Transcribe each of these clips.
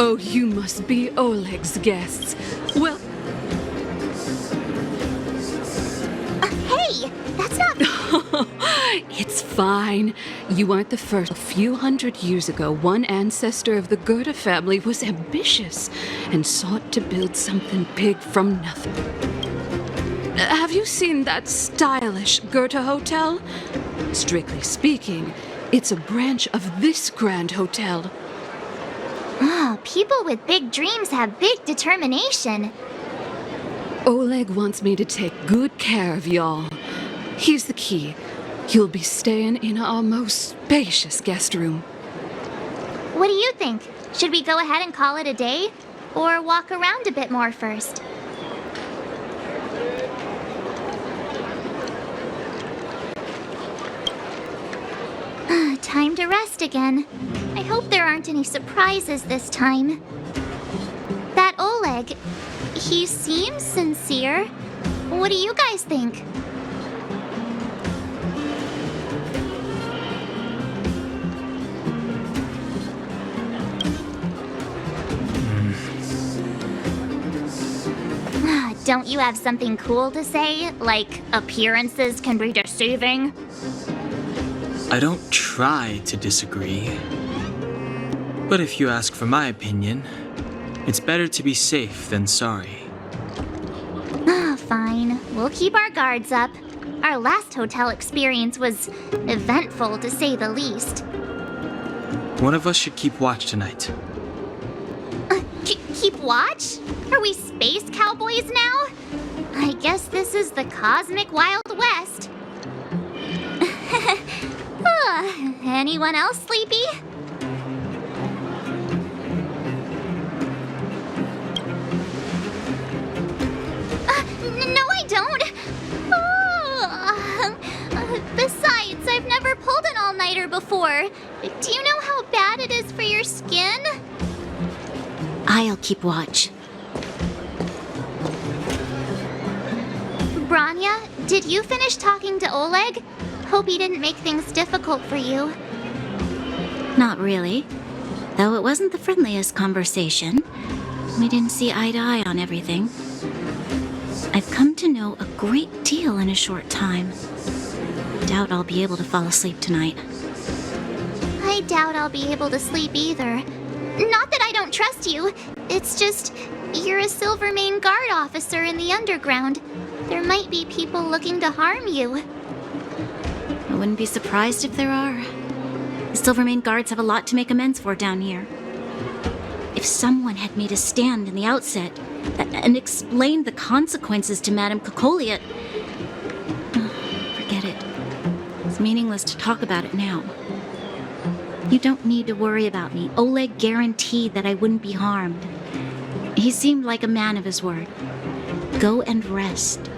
Oh, you must be Oleg's guests. Well, Hey, that's not... it's fine. You aren't the first. A few hundred years ago, one ancestor of the Goethe family was ambitious and sought to build something big from nothing. Have you seen that stylish Goethe hotel? Strictly speaking, it's a branch of this grand hotel. Oh, people with big dreams have big determination. Oleg wants me to take good care of y'all. Here's the key. You'll be staying in our most spacious guest room. What do you think? Should we go ahead and call it a day? Or walk around a bit more first? Time to rest again. I hope there aren't any surprises this time. That Oleg, he seems sincere. What do you guys think? Don't you have something cool to say? Like, appearances can be deceiving? I don't try to disagree. But if you ask for my opinion, it's better to be safe than sorry. Fine. We'll keep our guards up. Our last hotel experience was eventful, to say the least. One of us should keep watch tonight. Keep watch? Are we space cowboys now? I guess this is the cosmic Wild West. Anyone else sleepy? No, I don't. Besides, I've never pulled an all-nighter before. Do you know how bad it is for your skin? I'll keep watch. Branya, did you finish talking to Oleg? Hope he didn't make things difficult for you. Not really. Though it wasn't the friendliest conversation. We didn't see eye to eye on everything. I've come to know a great deal in a short time. Doubt I'll be able to fall asleep tonight. I doubt I'll be able to sleep either. Not that I don't trust you. It's just, you're a Silvermane Guard officer in the underground. There might be people looking to harm you. I wouldn't be surprised if there are. The Silvermane Guards have a lot to make amends for down here. If someone had made a stand in the outset and explained the consequences to Madame Cocolia... forget it. It's meaningless to talk about it now. You don't need to worry about me. Oleg guaranteed that I wouldn't be harmed. He seemed like a man of his word. Go and rest.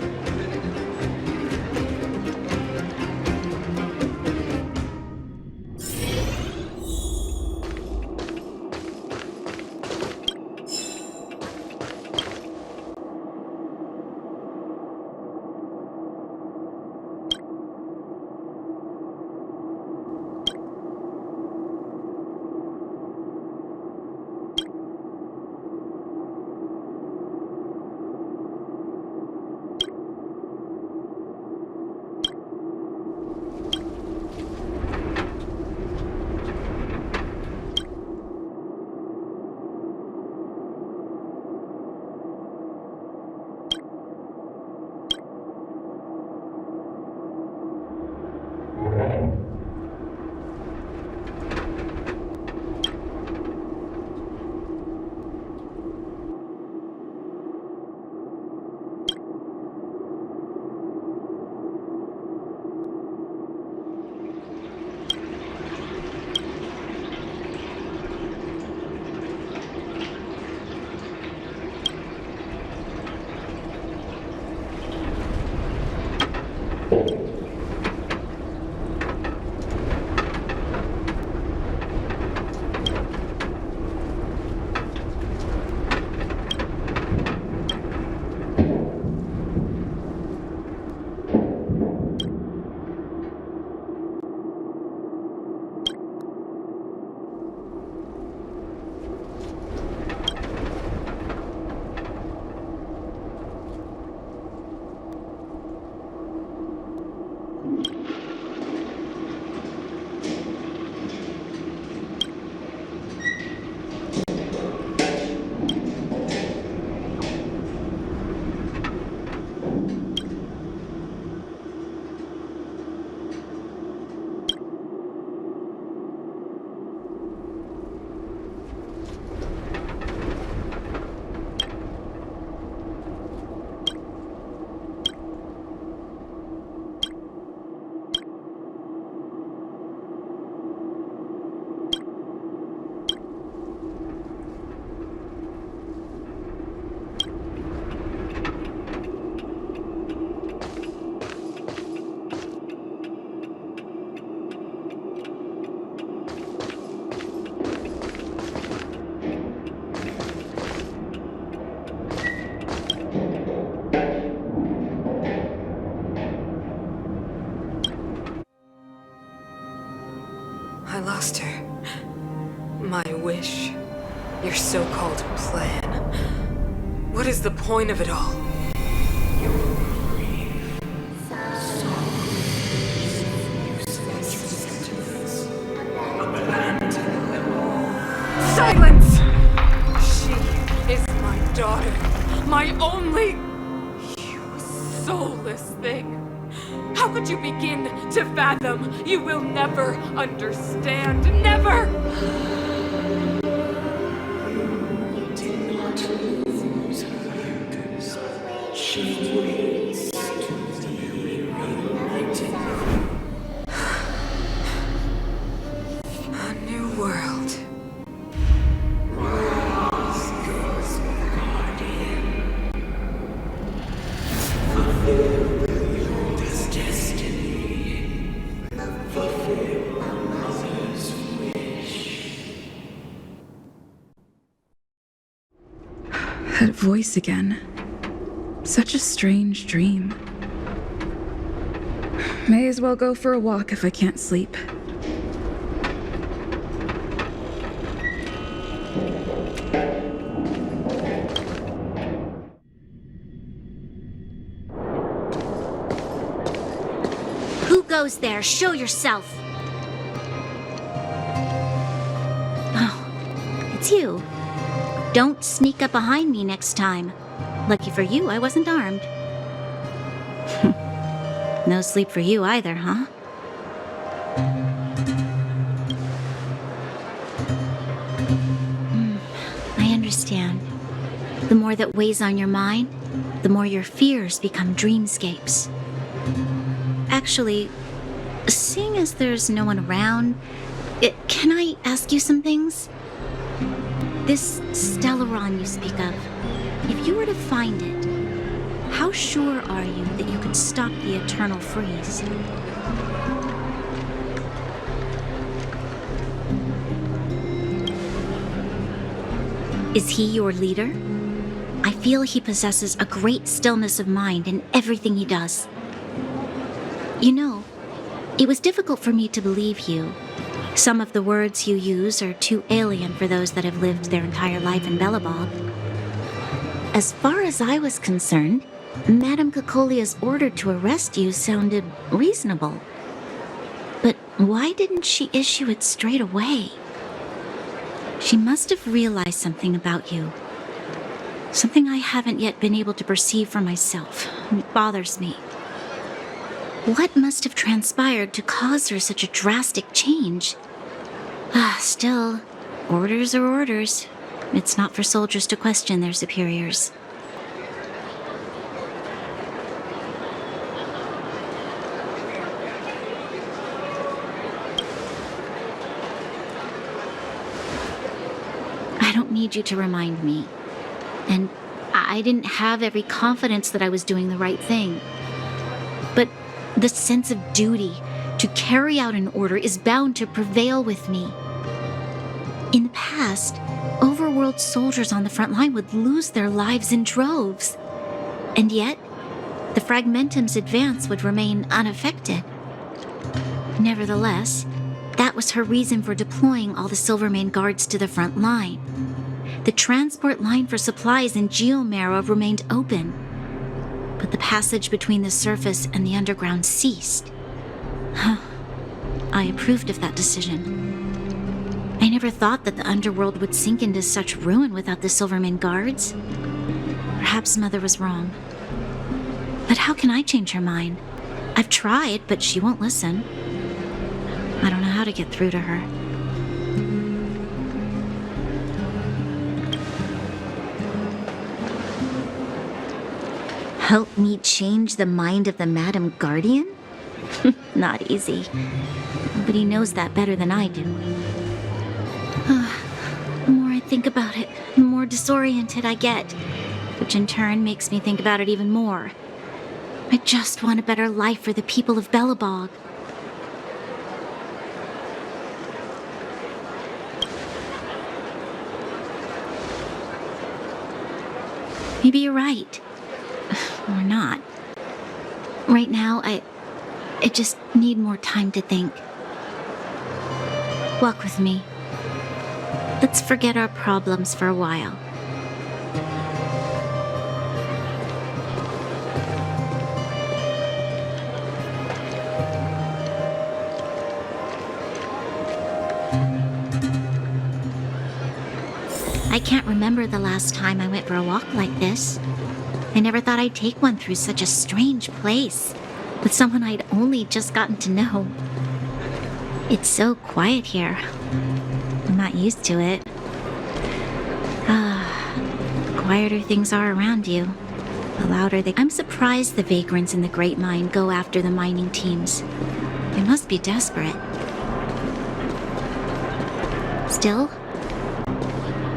I lost her. My wish. Your so-called plan. What is the point of it all? Silence! She is my daughter. My only... You soulless thing. How could you begin to fathom? You will never understand. Never! A new world. That voice again. Such a strange dream. May as well go for a walk if I can't sleep. Who goes there? Show yourself! Oh, it's you. Don't sneak up behind me next time. Lucky for you, I wasn't armed. No sleep for you either, huh? I understand. The more that weighs on your mind, the more your fears become dreamscapes. Actually, seeing as there's no one around, can I ask you some things? This Stellaron you speak of, if you were to find it, how sure are you that you could stop the eternal freeze? Is he your leader? I feel he possesses a great stillness of mind in everything he does. You know, it was difficult for me to believe you. Some of the words you use are too alien for those that have lived their entire life in Belobog. As far as I was concerned, Madame Cocolia's order to arrest you sounded reasonable. But why didn't she issue it straight away? She must have realized something about you. Something I haven't yet been able to perceive for myself. It bothers me. What must have transpired to cause her such a drastic change? Still, orders are orders. It's not for soldiers to question their superiors. I don't need you to remind me. And I didn't have every confidence that I was doing the right thing. But the sense of duty to carry out an order is bound to prevail with me. In the past, overworld soldiers on the front line would lose their lives in droves. And yet, the Fragmentum's advance would remain unaffected. Nevertheless, that was her reason for deploying all the Silvermane guards to the front line. The transport line for supplies in Geomera remained open, but the passage between the surface and the underground ceased. I approved of that decision. I never thought that the underworld would sink into such ruin without the Silvermane guards. Perhaps Mother was wrong. But how can I change her mind? I've tried, but she won't listen. I don't know how to get through to her. Help me change the mind of the Madam Guardian? Not easy. Nobody knows that better than I do. The more I think about it, the more disoriented I get, which in turn makes me think about it even more. I just want a better life for the people of Belobog. Maybe you're right. Or not. Right now, I just need more time to think. Walk with me. Let's forget our problems for a while. I can't remember the last time I went for a walk like this. I never thought I'd take one through such a strange place, with someone I'd only just gotten to know. It's so quiet here. I'm not used to it. The quieter things are around you, the louder they... I'm surprised the vagrants in the Great Mine go after the mining teams. They must be desperate. Still,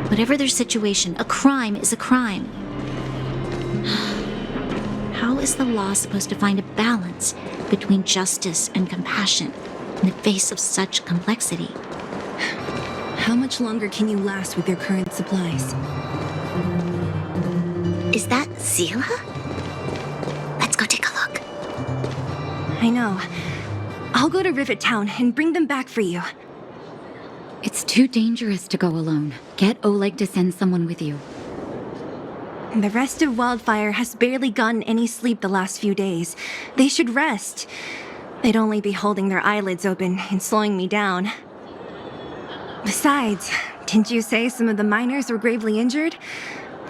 whatever their situation, a crime is a crime. How is the law supposed to find a balance between justice and compassion in the face of such complexity? How much longer can you last with your current supplies? Is that Zila? Let's go take a look. I know. I'll go to Rivet Town and bring them back for you. It's too dangerous to go alone. Get Oleg to send someone with you. The rest of Wildfire has barely gotten any sleep the last few days. They should rest. They'd only be holding their eyelids open and slowing me down. Besides, didn't you say some of the miners were gravely injured?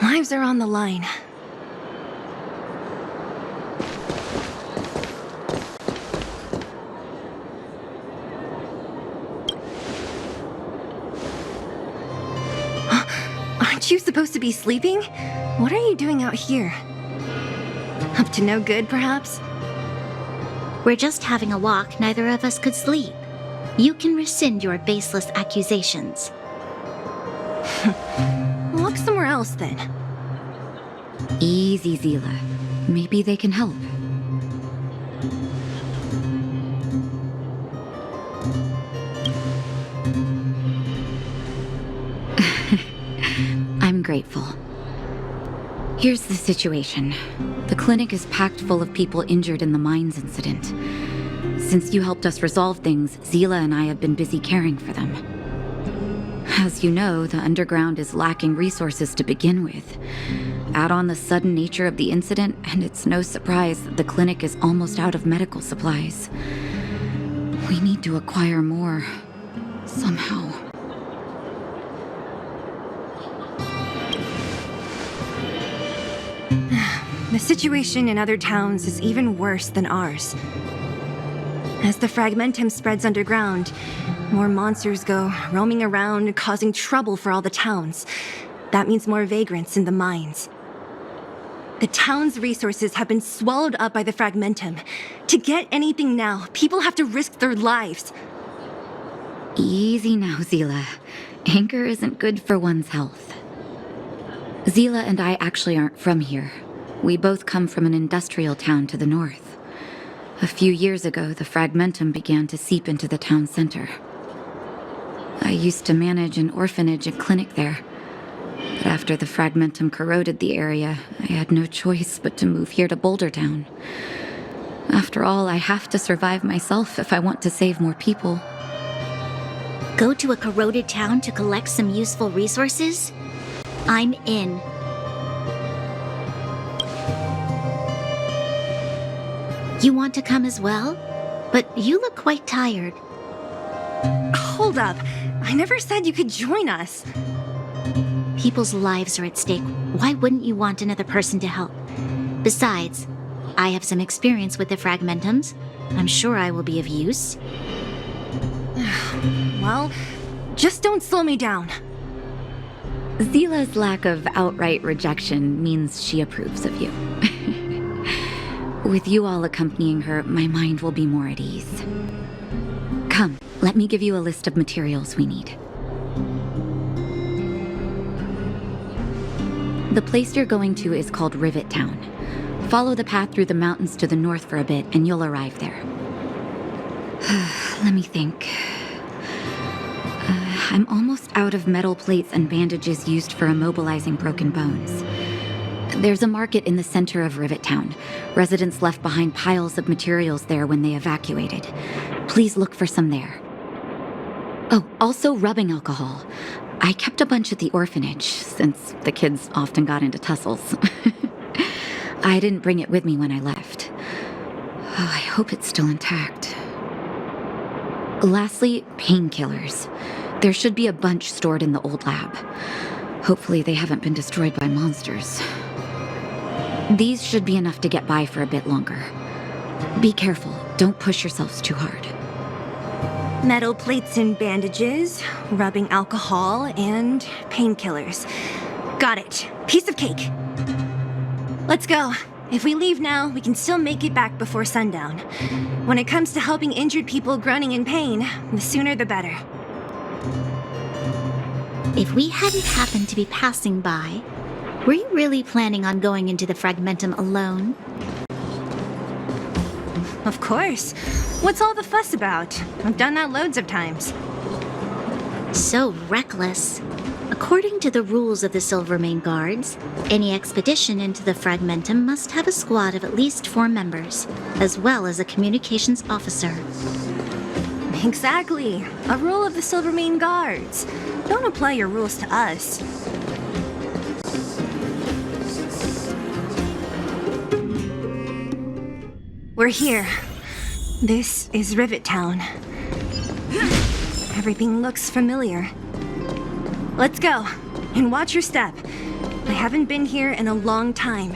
Lives are on the line. Aren't you supposed to be sleeping? What are you doing out here? Up to no good, perhaps? We're just having a walk. Neither of us could sleep. You can rescind your baseless accusations. Look somewhere else, then. Easy, Zila. Maybe they can help. I'm grateful. Here's the situation. The clinic is packed full of people injured in the mines incident. Since you helped us resolve things, Zila and I have been busy caring for them. As you know, the underground is lacking resources to begin with. Add on the sudden nature of the incident, and it's no surprise that the clinic is almost out of medical supplies. We need to acquire more, somehow. The situation in other towns is even worse than ours. As the fragmentum spreads underground, more monsters go roaming around, causing trouble for all the towns. That means more vagrants in the mines. The town's resources have been swallowed up by the fragmentum. To get anything now, people have to risk their lives. Easy now, Zila. Anger isn't good for one's health. Zila and I actually aren't from here. We both come from an industrial town to the north. A few years ago, the fragmentum began to seep into the town center. I used to manage an orphanage and clinic there. But after the fragmentum corroded the area, I had no choice but to move here to Boulder Town. After all, I have to survive myself if I want to save more people. Go to a corroded town to collect some useful resources? I'm in. You want to come as well? But you look quite tired. Hold up. I never said you could join us. People's lives are at stake. Why wouldn't you want another person to help? Besides, I have some experience with the fragmentums. I'm sure I will be of use. Well, just don't slow me down. Zila's lack of outright rejection means she approves of you. With you all accompanying her, my mind will be more at ease. Come, let me give you a list of materials we need. The place you're going to is called Rivet Town. Follow the path through the mountains to the north for a bit, and you'll arrive there. Let me think. I'm almost out of metal plates and bandages used for immobilizing broken bones. There's a market in the center of Rivet Town. Residents left behind piles of materials there when they evacuated. Please look for some there. Oh, also rubbing alcohol. I kept a bunch at the orphanage, since the kids often got into tussles. I didn't bring it with me when I left. Oh, I hope it's still intact. Lastly, painkillers. There should be a bunch stored in the old lab. Hopefully they haven't been destroyed by monsters. These should be enough to get by for a bit longer. Be careful, don't push yourselves too hard. Metal plates and bandages, rubbing alcohol, and painkillers. Got it. Piece of cake. Let's go. If we leave now, we can still make it back before sundown. When it comes to helping injured people groaning in pain, the sooner the better. If we hadn't happened to be passing by, were you really planning on going into the Fragmentum alone? Of course. What's all the fuss about? I've done that loads of times. So reckless. According to the rules of the Silvermane Guards, any expedition into the Fragmentum must have a squad of at least 4 members, as well as a communications officer. Exactly. A rule of the Silvermane Guards. Don't apply your rules to us. We're here. This is Rivet Town. Everything looks familiar. Let's go, and watch your step. I haven't been here in a long time.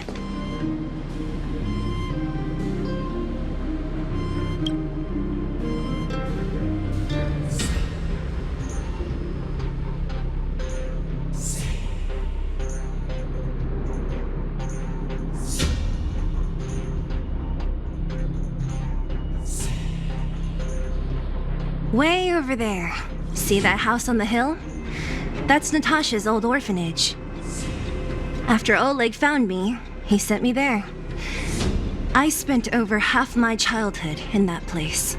Way over there. See that house on the hill? That's Natasha's old orphanage. After Oleg found me, he sent me there. I spent over half my childhood in that place.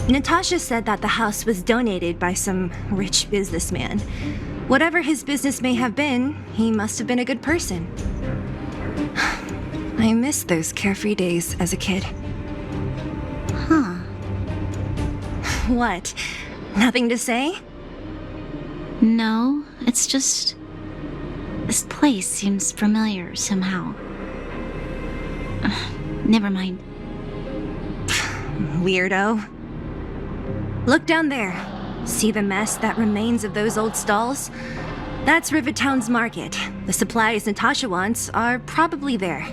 Natasha said that the house was donated by some rich businessman. Whatever his business may have been, he must have been a good person. I miss those carefree days as a kid. Huh. What? Nothing to say? No, it's just... this place seems familiar somehow. Never mind. Weirdo. Look down there. See the mess that remains of those old stalls? That's Rivet Town's market. The supplies Natasha wants are probably there.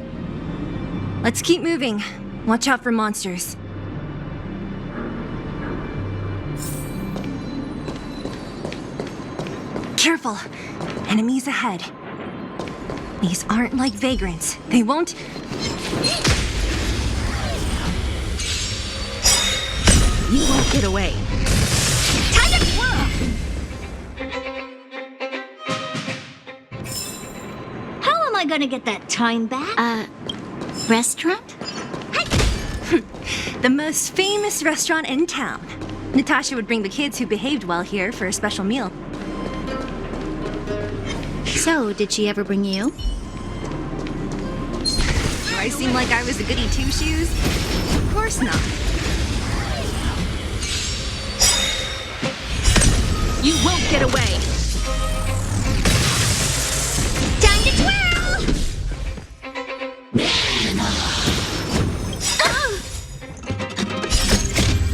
Let's keep moving. Watch out for monsters. Careful. Enemies ahead. These aren't like vagrants. They won't... You won't get away. Time to twirl! How am I gonna get that time back? Restaurant? The most famous restaurant in town. Natasha would bring the kids who behaved well here for a special meal. So, did she ever bring you? Do I seem like I was a goody two-shoes? Of course not. You won't get away! Time to twirl!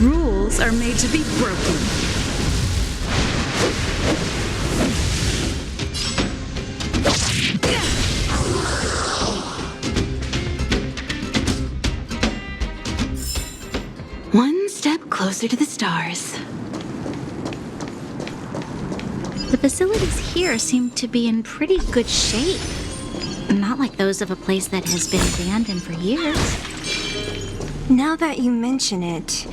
Rules are made to be broken. One step closer to the stars. The facilities here seem to be in pretty good shape. Not like those of a place that has been abandoned for years. Now that you mention it,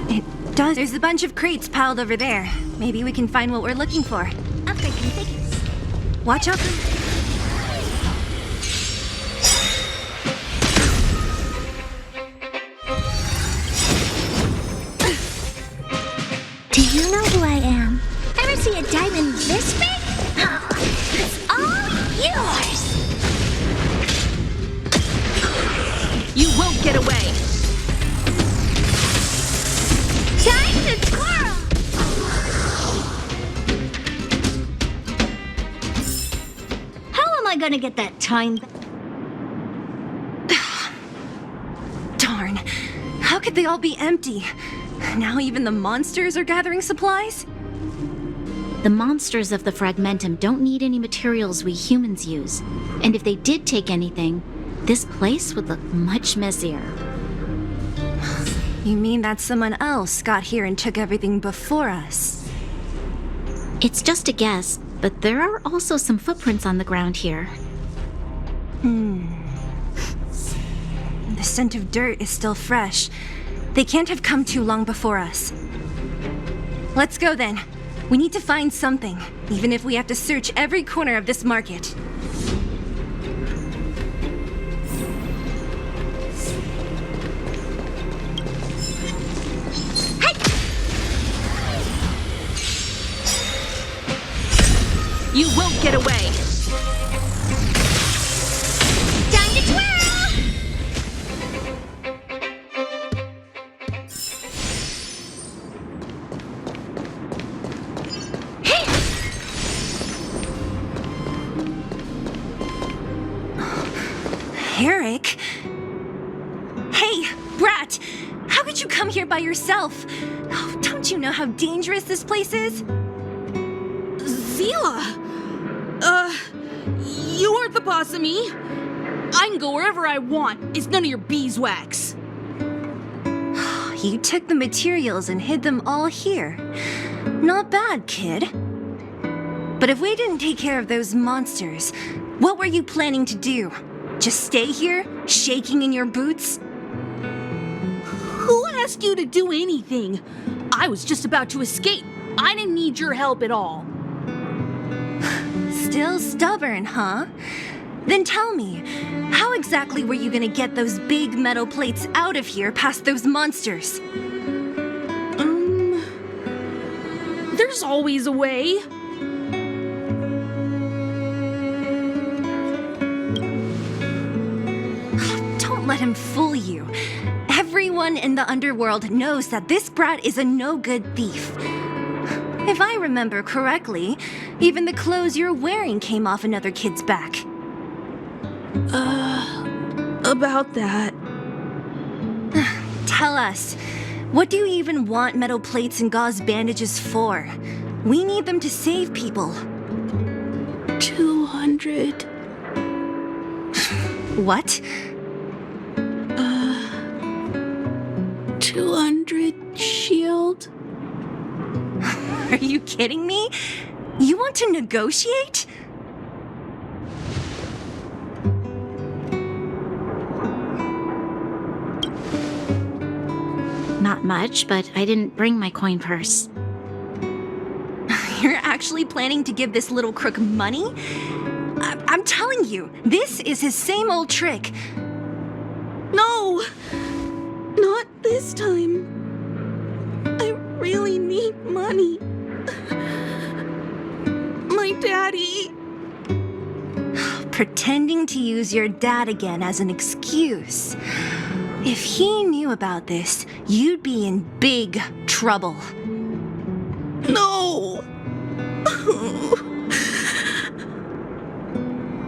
it does. There's a bunch of crates piled over there. Maybe we can find what we're looking for. Watch out for... Do you know who I am? Ever see a diamond this big? It's all yours! You won't get away! gonna get that time back. Darn. How could they all be empty? Now even the monsters are gathering supplies? The monsters of the Fragmentum don't need any materials we humans use. And if they did take anything, this place would look much messier. You mean that someone else got here and took everything before us? It's just a guess, but there are also some footprints on the ground here. The scent of dirt is still fresh. They can't have come too long before us. Let's go then. We need to find something, even if we have to search every corner of this market. You won't get away! Time to twirl! Eric? Hey, Brat! How could you come here by yourself? Oh, don't you know how dangerous this place is? Zila! You aren't the boss of me. I can go wherever I want. It's none of your beeswax. You took the materials and hid them all here. Not bad, kid. But if we didn't take care of those monsters, what were you planning to do? Just stay here, shaking in your boots? Who asked you to do anything? I was just about to escape. I didn't need your help at all. Still stubborn, huh? Then tell me, how exactly were you gonna get those big metal plates out of here past those monsters? There's always a way. Don't let him fool you. Everyone in the underworld knows that this brat is a no-good thief. If I remember correctly, even the clothes you're wearing came off another kid's back. About that. Tell us, what do you even want metal plates and gauze bandages for? We need them to save people. 200. What? 200 shield. Are you kidding me? You want to negotiate? Not much, but I didn't bring my coin purse. You're actually planning to give this little crook money? I'm telling you, this is his same old trick. No! Not this time. I really need money. My daddy. Pretending to use your dad again as an excuse. If he knew about this, you'd be in big trouble. No!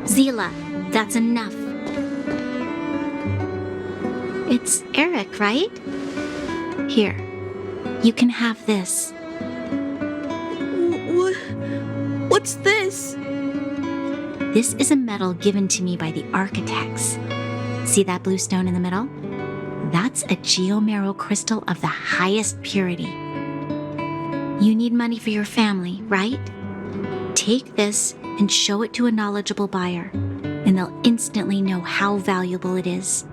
Zila, that's enough. It's Eric, right? Here, you can have this. What's this? This is a medal given to me by the architects. See that blue stone in the middle? That's a geomarrow crystal of the highest purity. You need money for your family, right? Take this and show it to a knowledgeable buyer, and they'll instantly know how valuable it is.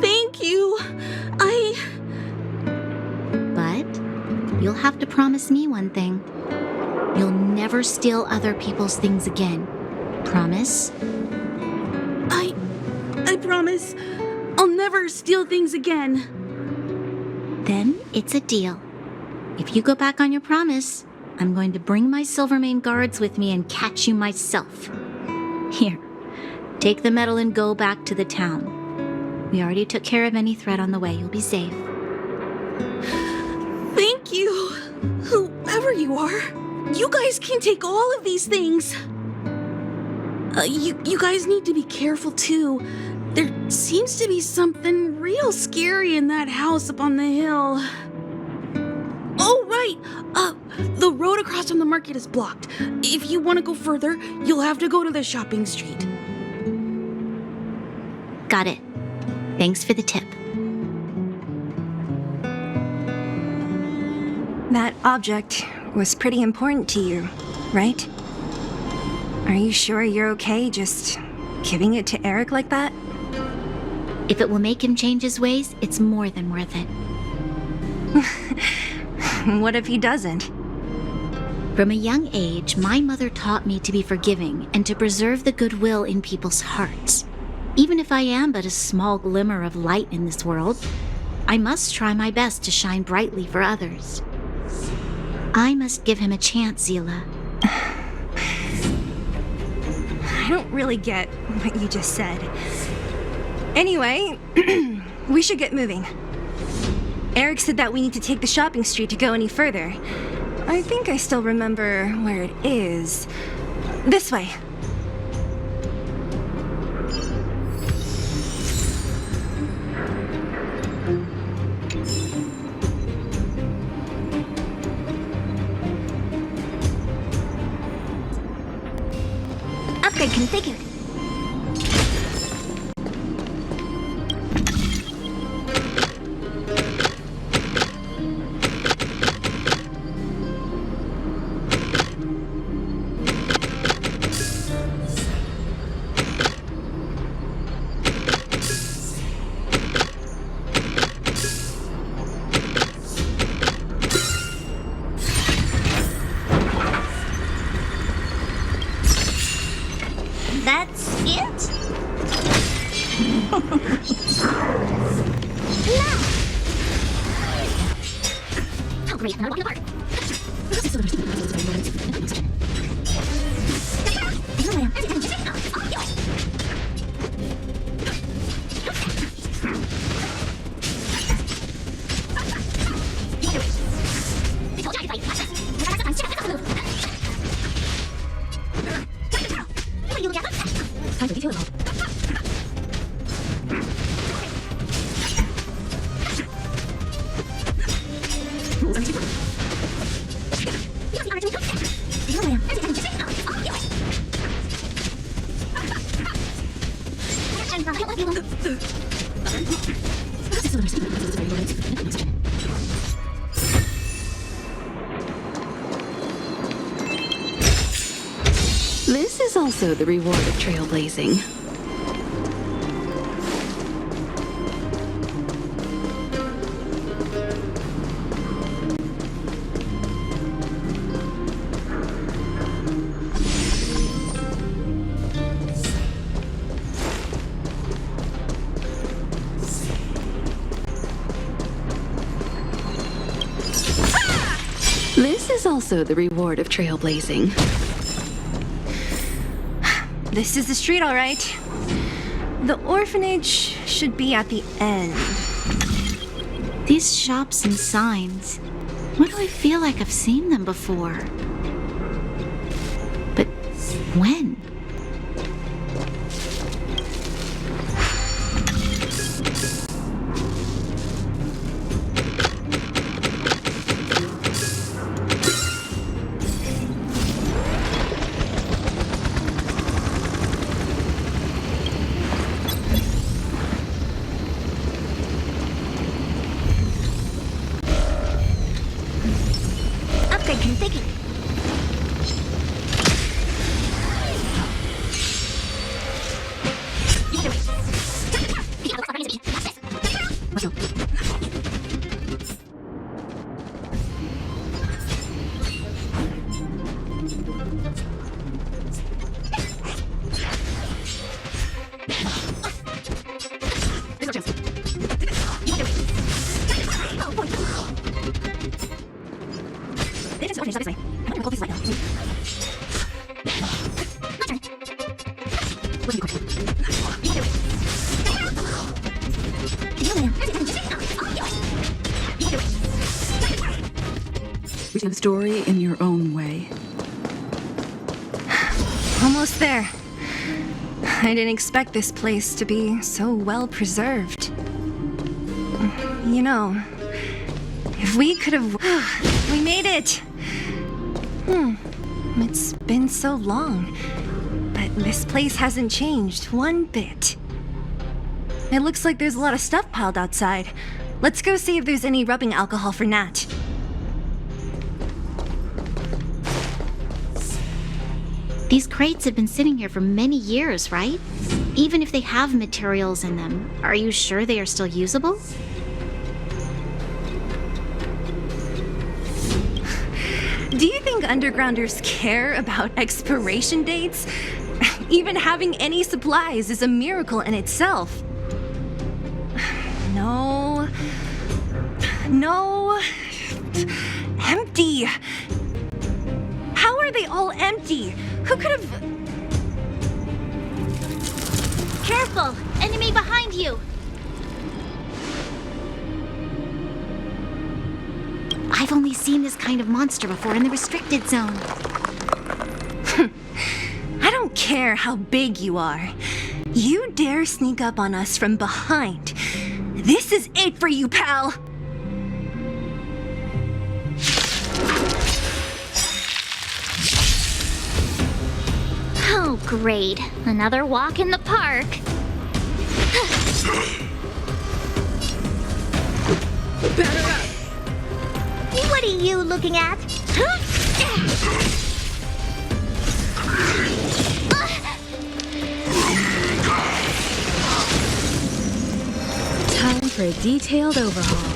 Thank you. But you'll have to promise me one thing. You'll never steal other people's things again. Promise? I promise. I'll never steal things again. Then it's a deal. If you go back on your promise, I'm going to bring my Silvermane guards with me and catch you myself. Here, take the medal and go back to the town. We already took care of any threat on the way. You'll be safe. Thank you, whoever you are. You guys can take all of these things. You guys need to be careful too. There seems to be something real scary in that house up on the hill. Oh, right. The road across from the market is blocked. If you want to go further, you'll have to go to the shopping street. Got it. Thanks for the tip. That object was pretty important to you, right? Are you sure you're okay just giving it to Eric like that? If it will make him change his ways, it's more than worth it. What if he doesn't? From a young age, my mother taught me to be forgiving and to preserve the goodwill in people's hearts. Even if I am but a small glimmer of light in this world, I must try my best to shine brightly for others. I must give him a chance, Zila. I don't really get what you just said. Anyway, we should get moving. Eric said that we need to take the shopping street to go any further. I think I still remember where it is. This way. Upgrade configured. That's it? Oh, great. I'm walking apart. This is also the reward of trailblazing. This is also the reward of trailblazing. This is the street, all right. The orphanage should be at the end. These shops and signs. Why do I feel like I've seen them before? But when? Upgrade configured. Reading the story in your own way. I didn't expect this place to be so well preserved. You know, if we could have... We made it! It's been so long, but this place hasn't changed one bit. It looks like there's a lot of stuff piled outside. Let's go see if there's any rubbing alcohol for Nat. These crates have been sitting here for many years, right? Even if they have materials in them, are you sure they are still usable? Do you think undergrounders care about expiration dates? Even having any supplies is a miracle in itself. No. No. Empty. How are they all empty? Who could have... Careful! Enemy behind you! I've only seen this kind of monster before in the restricted zone. I don't care how big you are. You dare sneak up on us from behind. This is it for you, pal! Oh, great. Another walk in the park. Batter up! What are you looking at? Time for a detailed overhaul.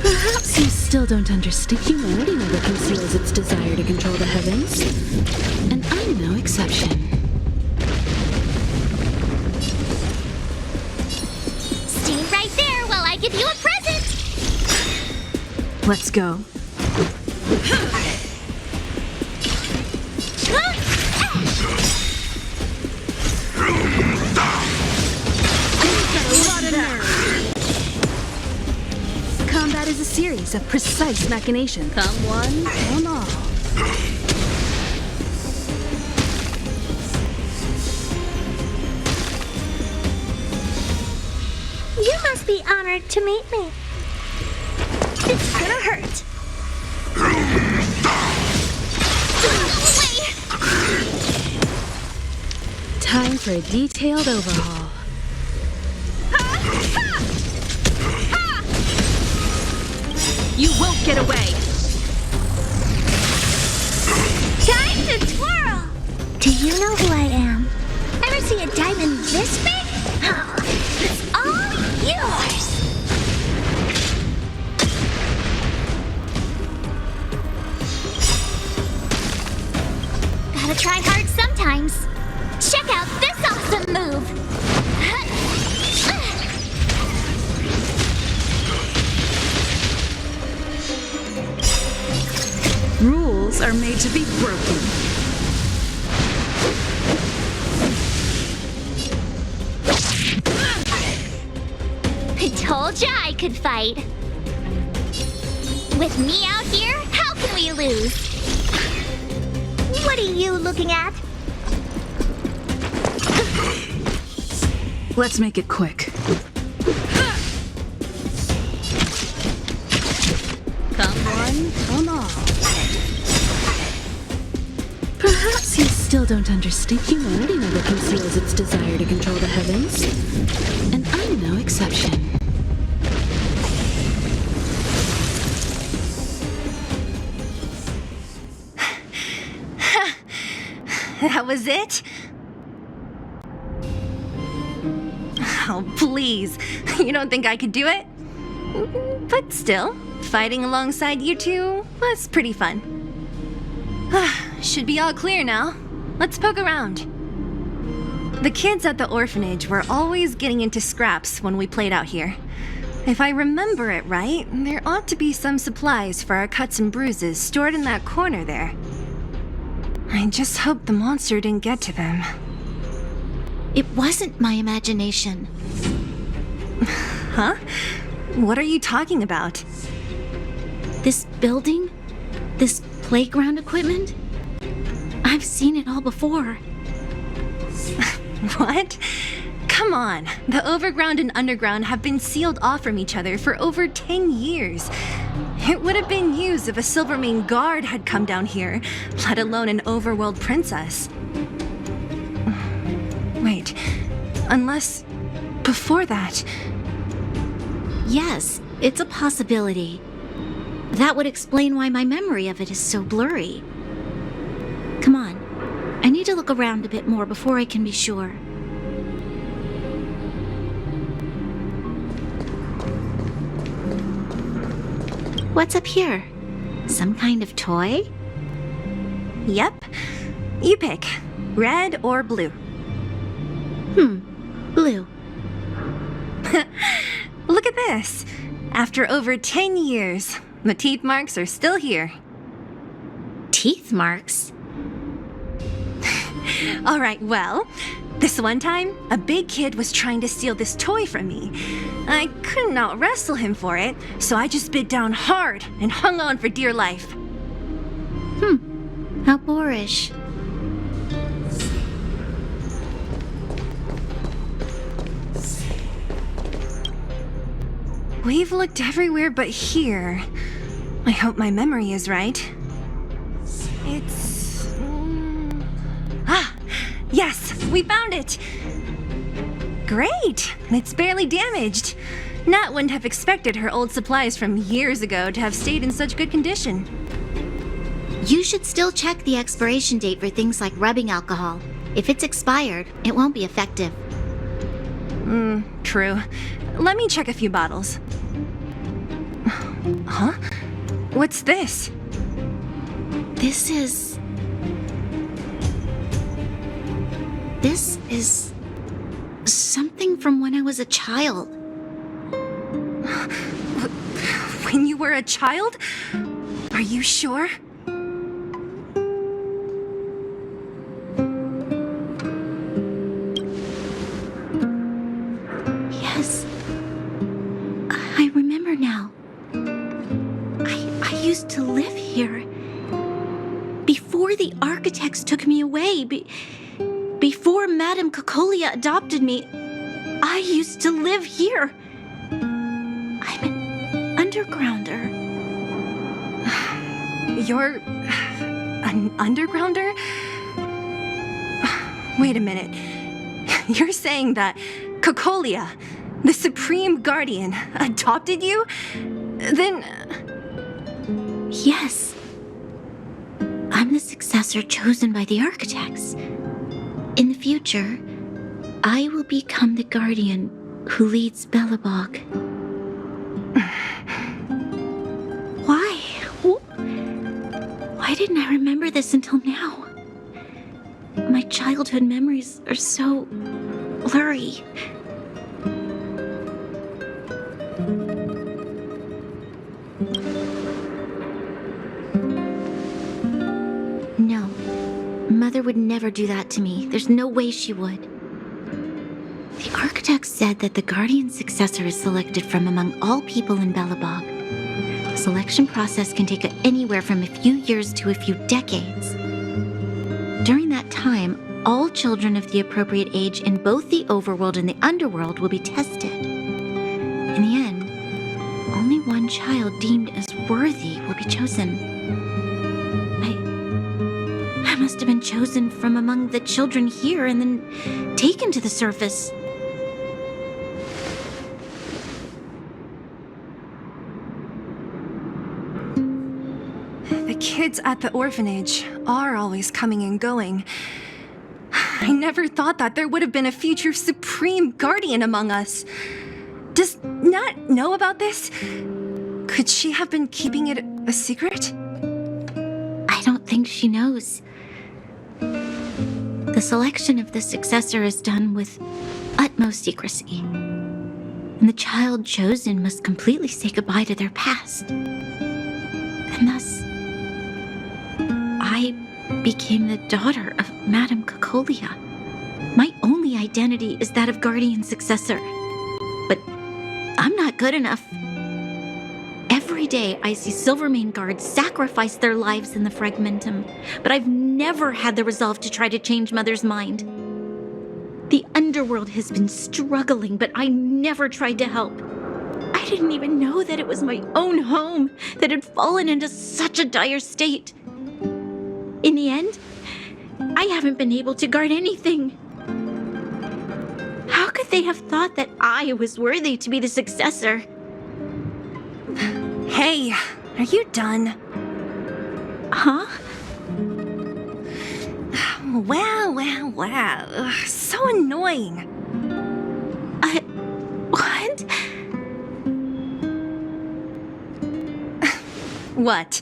Perhaps you still don't understand. Humanity never conceals its desire to control the heavens. And I'm no exception. Stay right there while I give you a present! Let's go. Combat is a series of precise machinations. Come one, come all. You must be honored to meet me. It's gonna hurt. Time for a detailed overhaul. You won't get away! Time to twirl! Do you know who I am? Ever see a diamond this big? It's all yours! Gotta try hard sometimes. Check out this awesome move! Rules are made to be broken. I told ya I could fight. With me out here, how can we lose? What are you looking at? Let's make it quick. Come one, come all. Perhaps you still don't understand. Humanity never conceals its desire to control the heavens. And I'm no exception. That was it? Oh, please. You don't think I could do it? But still, fighting alongside you two was pretty fun. Should be all clear now. Let's poke around. The kids at the orphanage were always getting into scraps when we played out here. If I remember it right, there ought to be some supplies for our cuts and bruises stored in that corner there. I just hope the monster didn't get to them. It wasn't my imagination. Huh? What are you talking about? This building, this playground equipment? I've seen it all before. What? Come on. The overground and underground have been sealed off from each other for over 10 years. It would have been used if a Silvermane guard had come down here, let alone an overworld princess. Wait, unless before that. Yes, it's a possibility. That would explain why my memory of it is so blurry. Come on. I need to look around a bit more before I can be sure. What's up here? Some kind of toy? Yep. You pick. Red or blue. Blue. Look at this. After over 10 years, the teeth marks are still here. Teeth marks? All right, well, this one time, a big kid was trying to steal this toy from me. I couldn't out-wrestle him for it, so I just bit down hard and hung on for dear life. How boorish. We've looked everywhere but here. I hope my memory is right. It's... yes, we found it! Great! It's barely damaged. Nat wouldn't have expected her old supplies from years ago to have stayed in such good condition. You should still check the expiration date for things like rubbing alcohol. If it's expired, it won't be effective. True. Let me check a few bottles. Huh? What's this? This is something from when I was a child. When you were a child? Are you sure? Yes. I remember now. I used to live here. Before the architects took me away, before Madame Cocolia adopted me, I used to live here. I'm an undergrounder. You're... an undergrounder? Wait a minute. You're saying that Cocolia, the Supreme Guardian, adopted you? Then... Yes. I'm the successor chosen by the architects. In the future, I will become the guardian who leads Belobog. Why? Why didn't I remember this until now? My childhood memories are so blurry. No, Mother would never do that to me. There's no way she would. The architect said that the guardian successor is selected from among all people in Belobog. The selection process can take anywhere from a few years to a few decades. During that time, all children of the appropriate age in both the overworld and the underworld will be tested. In the end, only one child deemed as worthy will be chosen. I must have been chosen from among the children here and then taken to the surface. The kids at the orphanage are always coming and going. I never thought that there would have been a future Supreme Guardian among us. Does Nat know about this? Could she have been keeping it a secret? I don't think she knows. The selection of the successor is done with utmost secrecy. And the child chosen must completely say goodbye to their past. And thus, I became the daughter of Madame Cocolia. My only identity is that of guardian successor. But I'm not good enough. Every Every day I see Silvermane guards sacrifice their lives in the Fragmentum, but I've never had the resolve to try to change Mother's mind. The underworld has been struggling, but I never tried to help. I didn't even know that it was my own home that had fallen into such a dire state. In the end, I haven't been able to guard anything. How could they have thought that I was worthy to be the successor? Hey, are you done? Huh? Wow. Ugh, so annoying. What? What?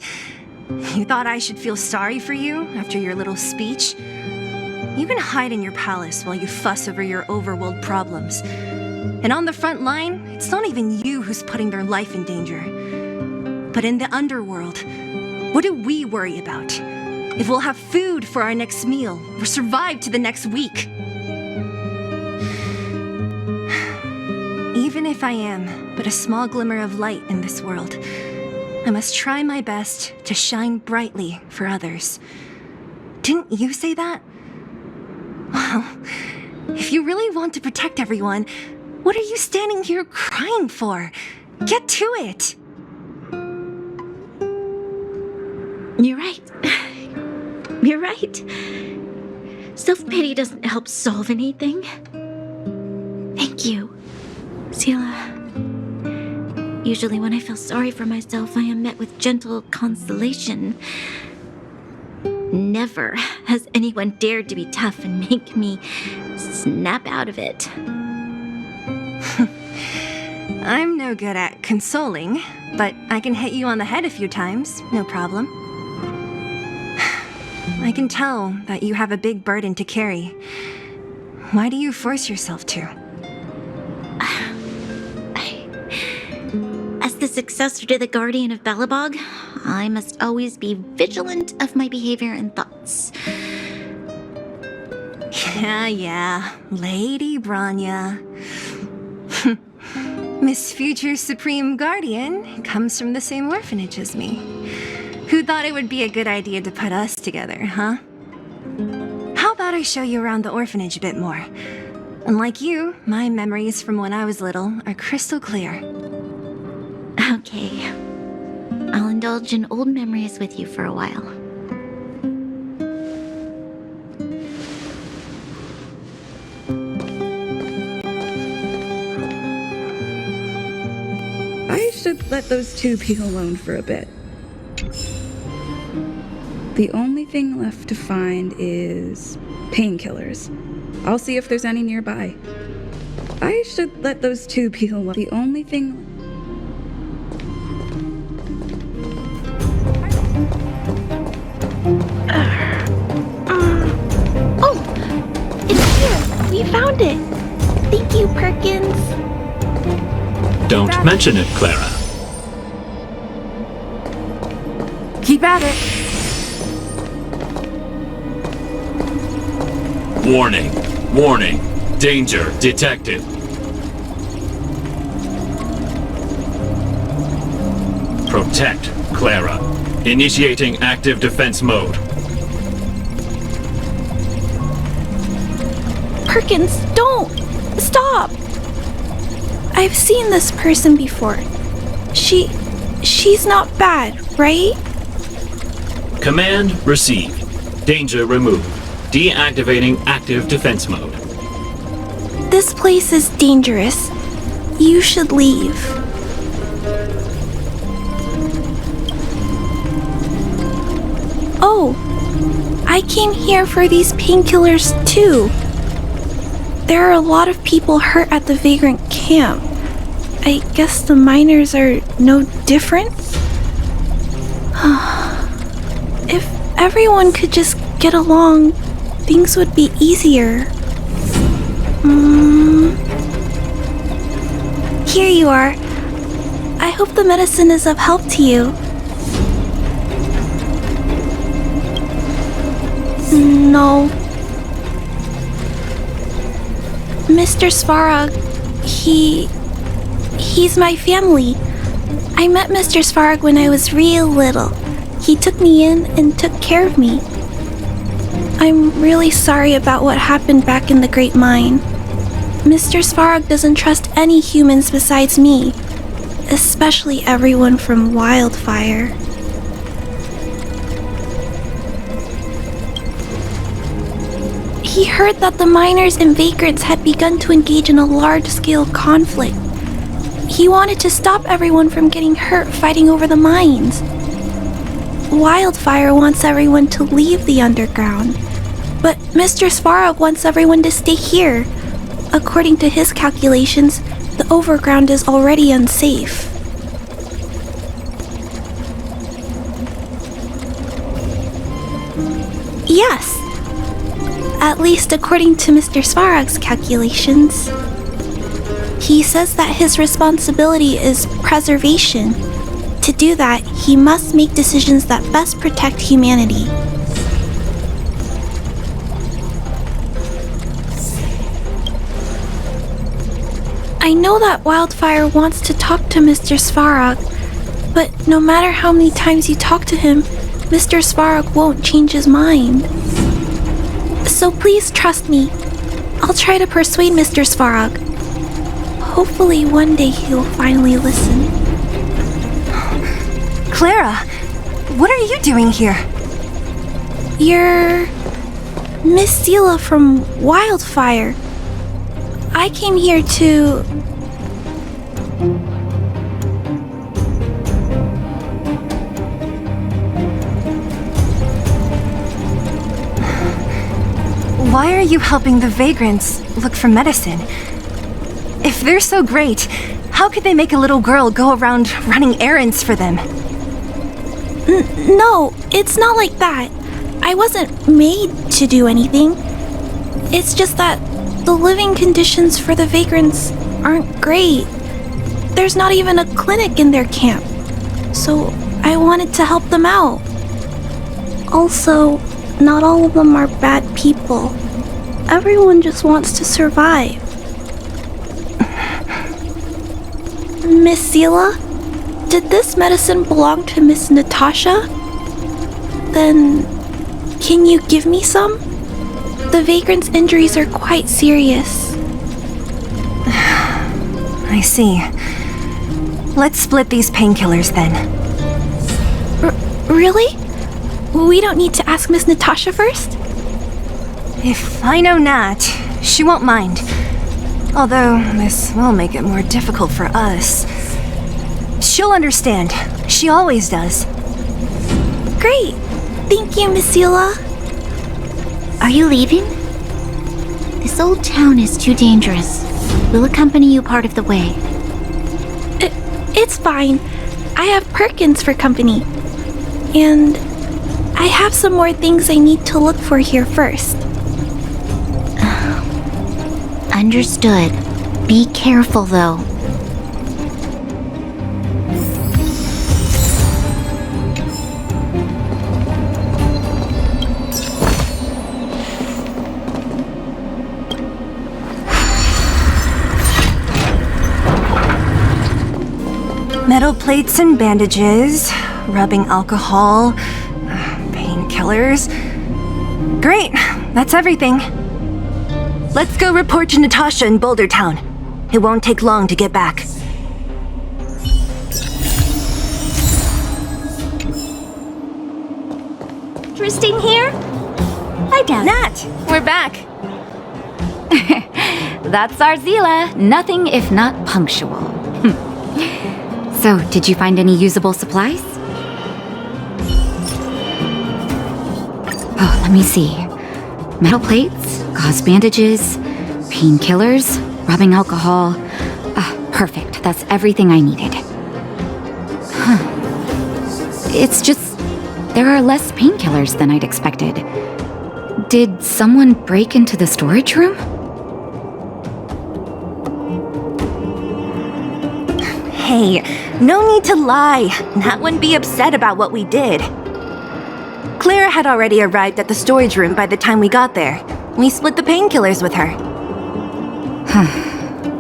You thought I should feel sorry for you after your little speech? You can hide in your palace while you fuss over your overworld problems. And on the front line, it's not even you who's putting their life in danger. But in the underworld, what do we worry about? If we'll have food for our next meal, or survive to the next week. Even if I am but a small glimmer of light in this world, I must try my best to shine brightly for others. Didn't you say that? Well, if you really want to protect everyone, what are you standing here crying for? Get to it! You're right. You're right. Self-pity doesn't help solve anything. Thank you, Sela. Usually when I feel sorry for myself, I am met with gentle consolation. Never has anyone dared to be tough and make me snap out of it. I'm no good at consoling, but I can hit you on the head a few times, no problem. I can tell that you have a big burden to carry. Why do you force yourself to? As the successor to the Guardian of Belobog, I must always be vigilant of my behavior and thoughts. Yeah, Lady Branya. Miss Future Supreme Guardian comes from the same orphanage as me. Who thought it would be a good idea to put us together, huh? How about I show you around the orphanage a bit more? Unlike you, my memories from when I was little are crystal clear. Okay. I'll indulge in old memories with you for a while. I should let those two be alone for a bit. The only thing left to find is painkillers. I'll see if there's any nearby. I should let those two be alone. The only thing... Oh! It's here! We found it! Thank you, Perkins. Don't mention it, Clara. Keep at it. Warning! Warning! Danger detected! Protect, Clara. Initiating active defense mode. Perkins, don't! Stop! I've seen this person before. She's not bad, right? Command received. Danger removed. Deactivating active defense mode. This place is dangerous. You should leave. Oh, I came here for these painkillers too. There are a lot of people hurt at the vagrant camp. I guess the miners are no different? If everyone could just get along, things would be easier. Here you are. I hope the medicine is of help to you. No. Mr. Svarog, he's my family. I met Mr. Svarog when I was real little. He took me in and took care of me. I'm really sorry about what happened back in the Great Mine. Mr. Svarog doesn't trust any humans besides me, especially everyone from Wildfire. He heard that the miners and vagrants had begun to engage in a large-scale conflict. He wanted to stop everyone from getting hurt fighting over the mines. Wildfire wants everyone to leave the underground, but Mr. Svarog wants everyone to stay here. According to his calculations, the overground is already unsafe. Yes. At least according to Mr. Svarog's calculations. He says that his responsibility is preservation. To do that, he must make decisions that best protect humanity. I know that Wildfire wants to talk to Mr. Svarog, but no matter how many times you talk to him, Mr. Svarog won't change his mind. So please trust me. I'll try to persuade Mr. Svarog. Hopefully one day he'll finally listen. Clara, what are you doing here? You're Miss Seela from Wildfire. I came here to... Why are you helping the vagrants look for medicine? If they're so great, how could they make a little girl go around running errands for them? No, it's not like that. I wasn't made to do anything. It's just that the living conditions for the vagrants aren't great. There's not even a clinic in their camp. So I wanted to help them out. Also, not all of them are bad people. Everyone just wants to survive. Miss Seela, did this medicine belong to Miss Natasha? Then, can you give me some? The vagrants' injuries are quite serious. I see. Let's split these painkillers then. Really? We don't need to ask Miss Natasha first? If I know Nat, she won't mind. Although, this will make it more difficult for us. She'll understand. She always does. Great. Thank you, Miss Seela. Are you leaving? This old town is too dangerous. We'll accompany you part of the way. It's fine. I have Perkins for company. And I have some more things I need to look for here first. Understood. Be careful, though. Metal plates and bandages, rubbing alcohol, painkillers. Great, that's everything. Let's go report to Natasha in Boulder Town. It won't take long to get back. Interesting here? Hi, Dad. Nat, we're back. That's our Zila. Nothing if not punctual. So, did you find any usable supplies? Oh, let me see. Metal plates, gauze bandages, painkillers, rubbing alcohol. Perfect. That's everything I needed. It's just, there are less painkillers than I'd expected. Did someone break into the storage room? Hey, no need to lie. Nat wouldn't be upset about what we did. Clara had already arrived at the storage room by the time we got there. We split the painkillers with her.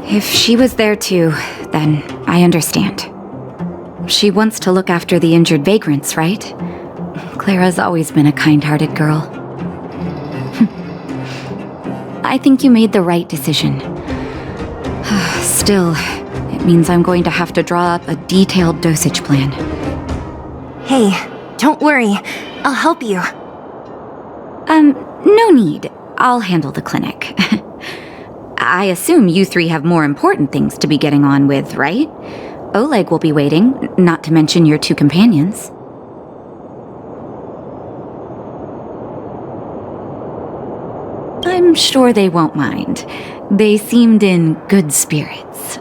If she was there too, then I understand. She wants to look after the injured vagrants, right? Clara's always been a kind-hearted girl. I think you made the right decision. Still, it means I'm going to have to draw up a detailed dosage plan. Hey, don't worry. I'll help you. No need. I'll handle the clinic. I assume you three have more important things to be getting on with, right? Oleg will be waiting, not to mention your two companions. I'm sure they won't mind. They seemed in good spirits.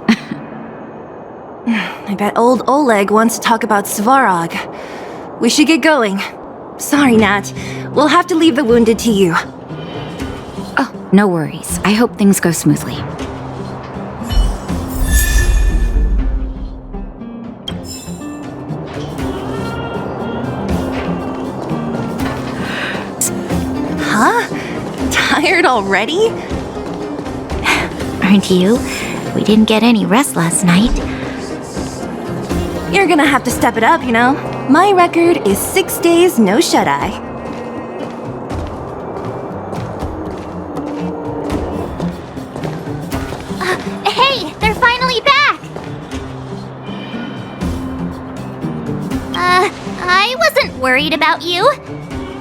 I bet old Oleg wants to talk about Svarog. We should get going. Sorry, Nat. We'll have to leave the wounded to you. Oh, no worries. I hope things go smoothly. Huh? Tired already? Aren't you? We didn't get any rest last night. You're gonna have to step it up, you know? My record is 6 days, no shut-eye. Hey, they're finally back! I wasn't worried about you.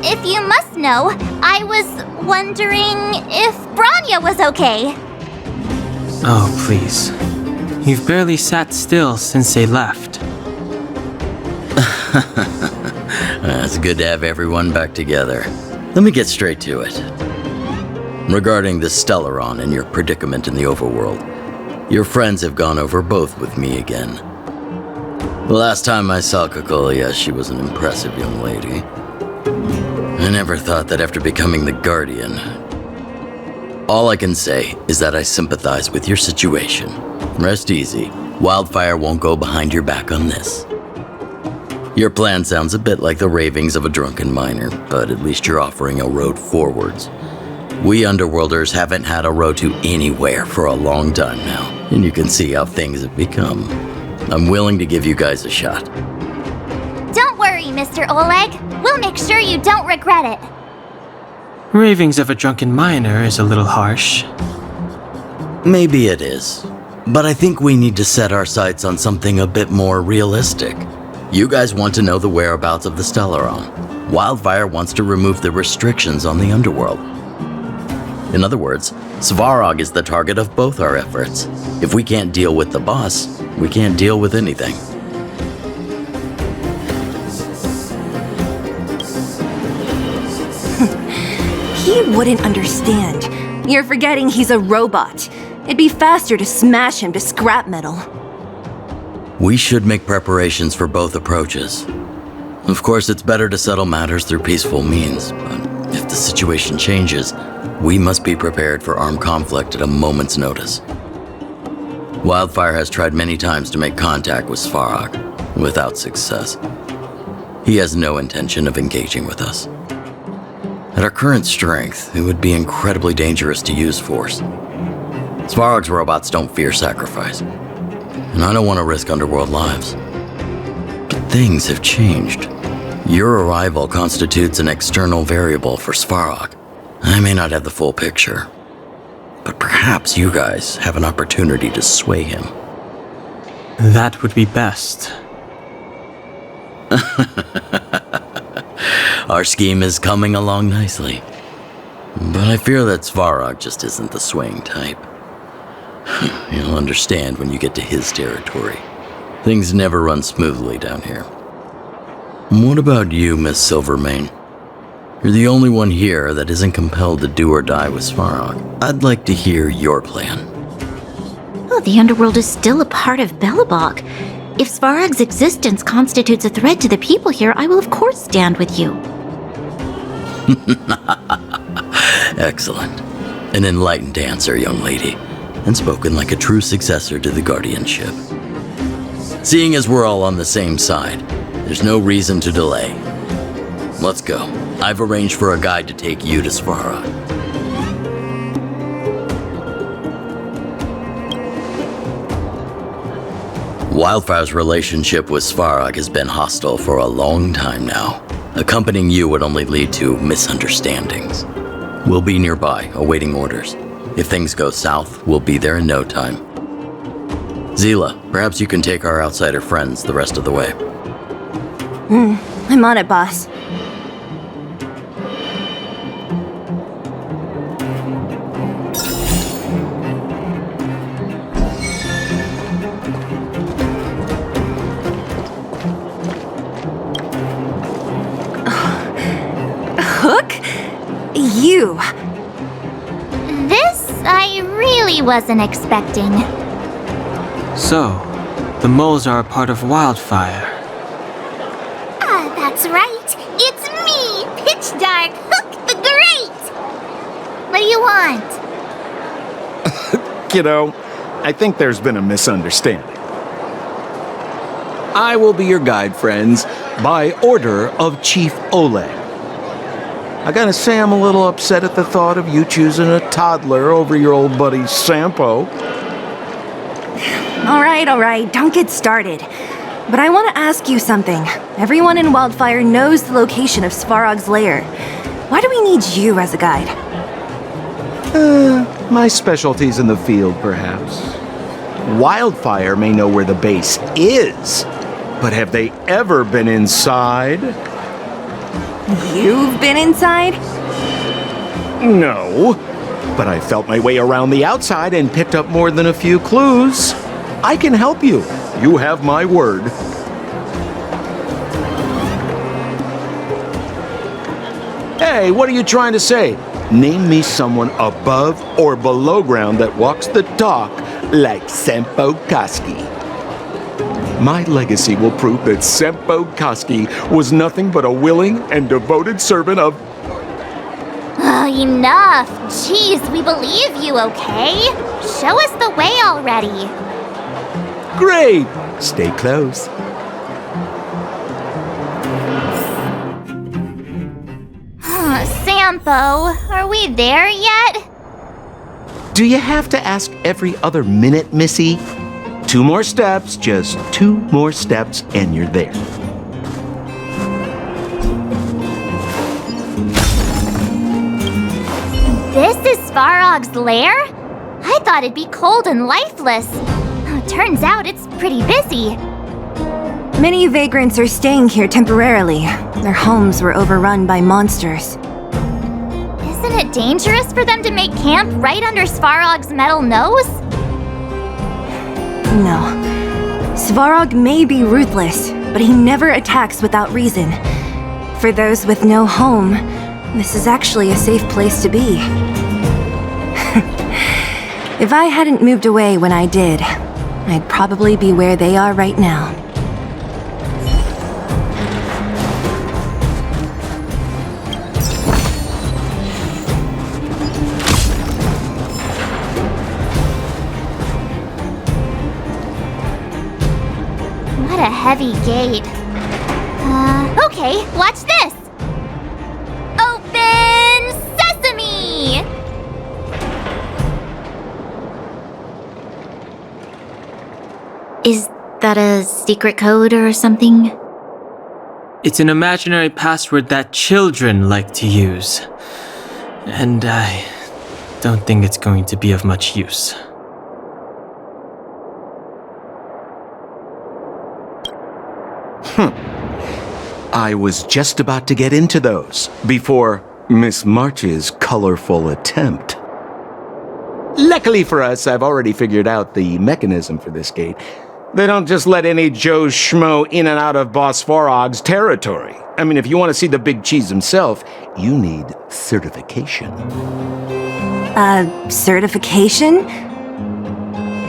If you must know, I was wondering if Branya was okay. Oh, please. You've barely sat still since they left. It's good to have everyone back together. Let me get straight to it. Regarding the Stellaron and your predicament in the overworld, your friends have gone over both with me again. The last time I saw Kokolia, she was an impressive young lady. I never thought that after becoming the Guardian. All I can say is that I sympathize with your situation. Rest easy. Wildfire won't go behind your back on this. Your plan sounds a bit like the ravings of a drunken miner, but at least you're offering a road forwards. We Underworlders haven't had a road to anywhere for a long time now, and you can see how things have become. I'm willing to give you guys a shot. Don't worry, Mr. Oleg. We'll make sure you don't regret it. Ravings of a drunken miner is a little harsh. Maybe it is, but I think we need to set our sights on something a bit more realistic. You guys want to know the whereabouts of the Stellaron. Wildfire wants to remove the restrictions on the underworld. In other words, Svarog is the target of both our efforts. If we can't deal with the boss, we can't deal with anything. He wouldn't understand. You're forgetting he's a robot. It'd be faster to smash him to scrap metal. We should make preparations for both approaches. Of course, it's better to settle matters through peaceful means, but if the situation changes, we must be prepared for armed conflict at a moment's notice. Wildfire has tried many times to make contact with Svarog, without success. He has no intention of engaging with us. At our current strength, it would be incredibly dangerous to use force. Svarog's robots don't fear sacrifice, and I don't want to risk Underworld lives. But things have changed. Your arrival constitutes an external variable for Svarog. I may not have the full picture, but perhaps you guys have an opportunity to sway him. That would be best. Our scheme is coming along nicely, but I fear that Svarog just isn't the swaying type. You'll understand when you get to his territory. Things never run smoothly down here. What about you, Miss Silvermane? You're the only one here that isn't compelled to do or die with Svarog. I'd like to hear your plan. Oh, the underworld is still a part of Belobog. If Svarog's existence constitutes a threat to the people here, I will of course stand with you. Excellent. An enlightened answer, young lady, and spoken like a true successor to the guardianship. Seeing as we're all on the same side, there's no reason to delay. Let's go. I've arranged for a guide to take you to Svarog. Wildfire's relationship with Svarog has been hostile for a long time now. Accompanying you would only lead to misunderstandings. We'll be nearby, awaiting orders. If things go south, we'll be there in no time. Zila, perhaps you can take our outsider friends the rest of the way. I'm on it, boss. Hook? You. This I really wasn't expecting. So, the moles are a part of Wildfire. Ah, that's right. It's me, Pitch Dark Hook the Great. What do you want? Kiddo, I think there's been a misunderstanding. I will be your guide, friends, by order of Chief Oleg. I gotta say I'm a little upset at the thought of you choosing a toddler over your old buddy Sampo. All right, don't get started. But I want to ask you something. Everyone in Wildfire knows the location of Svarog's lair. Why do we need you as a guide? My specialty's in the field, perhaps. Wildfire may know where the base is, but have they ever been inside? You've been inside? No, but I felt my way around the outside and picked up more than a few clues. I can help you. You have my word. Hey, what are you trying to say? Name me someone above or below ground that walks the talk like Sempo Koski. My legacy will prove that Sempo Koski was nothing but a willing and devoted servant of... Oh, enough. Jeez, we believe you, okay? Show us the way already. Great! Stay close. Sampo, are we there yet? Do you have to ask every other minute, Missy? 2 more steps, just 2 more steps, and you're there. This is Svarog's lair? I thought it'd be cold and lifeless. Turns out it's pretty busy. Many vagrants are staying here temporarily. Their homes were overrun by monsters. Isn't it dangerous for them to make camp right under Svarog's metal nose? No. Svarog may be ruthless, but he never attacks without reason. For those with no home, this is actually a safe place to be. If I hadn't moved away when I did, I'd probably be where they are right now. What a heavy gate. Okay, watch this! Open sesame! Is that a secret code or something? It's an imaginary password that children like to use. And I don't think it's going to be of much use. I was just about to get into those before Miss March's colorful attempt. Luckily for us, I've already figured out the mechanism for this gate. They don't just let any Joe Schmo in and out of Boss Svarog's territory. I mean, if you want to see the big cheese himself, you need certification. Certification?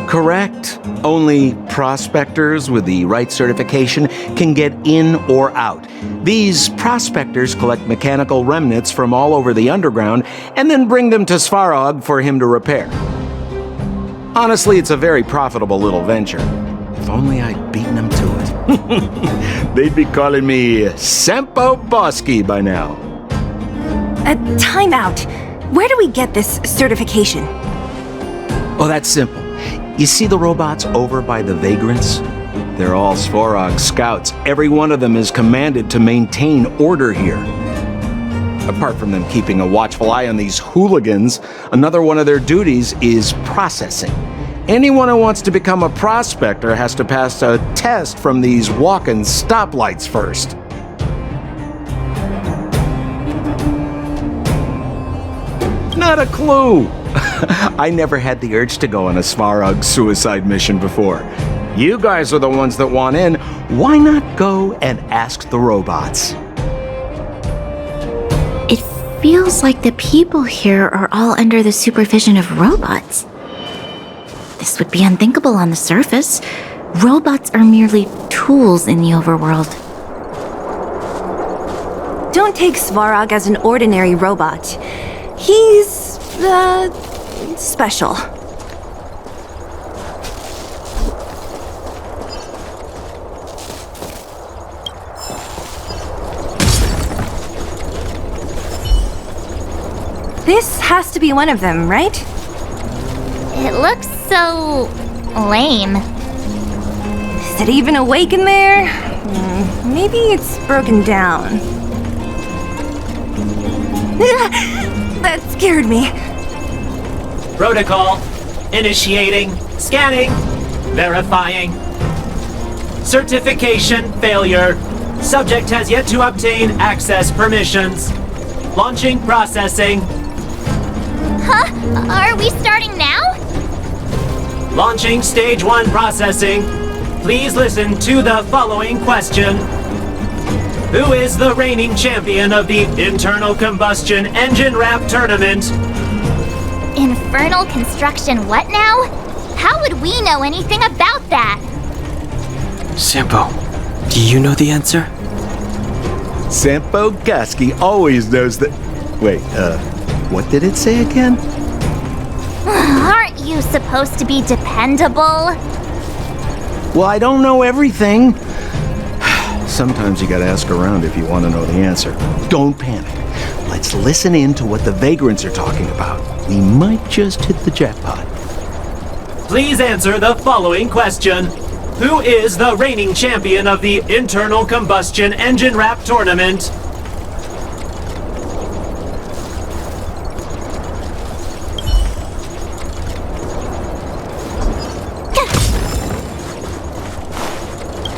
Correct. Only prospectors with the right certification can get in or out. These prospectors collect mechanical remnants from all over the underground and then bring them to Svarog for him to repair. Honestly, it's a very profitable little venture. If only I'd beaten them to it. They'd be calling me Sempo Bosky by now. Time out. Where do we get this certification? Oh, that's simple. You see the robots over by the vagrants? They're all Svarog scouts. Every one of them is commanded to maintain order here. Apart from them keeping a watchful eye on these hooligans, another one of their duties is processing. Anyone who wants to become a prospector has to pass a test from these walk-in stoplights first. Not a clue. I never had the urge to go on a Svarog suicide mission before. You guys are the ones that want in. Why not go and ask the robots? It feels like the people here are all under the supervision of robots. This would be unthinkable on the surface. Robots are merely tools in the overworld. Don't take Svarog as an ordinary robot. He's, special. This has to be one of them, right? It looks so lame. Is it even awake in there? Maybe it's broken down. That scared me. Protocol. Initiating. Scanning. Verifying. Certification failure. Subject has yet to obtain access permissions. Launching processing. Huh? Are we starting now? Launching stage 1 processing. Please listen to the following question. Who is the reigning champion of the Internal Combustion Engine Rap Tournament? Infernal construction what now? How would we know anything about that? Sampo, do you know the answer? Sampo Gaski always knows that... Wait, what did it say again? Aren't you supposed to be dependable? Well, I don't know everything. Sometimes you gotta ask around if you want to know the answer. Don't panic. Let's listen in to what the vagrants are talking about. We might just hit the jackpot. Please answer the following question. Who is the reigning champion of the Internal Combustion Engine Rap Tournament?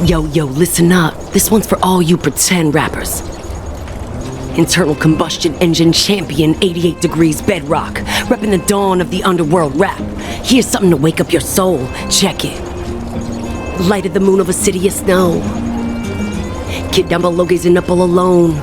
Yo, listen up. This one's for all you pretend rappers. Internal Combustion Engine Champion, 88 Degrees Bedrock, repping the dawn of the underworld rap. Here's something to wake up your soul. Check it. Light of the moon of a city of snow. Kid down below gazing up all alone.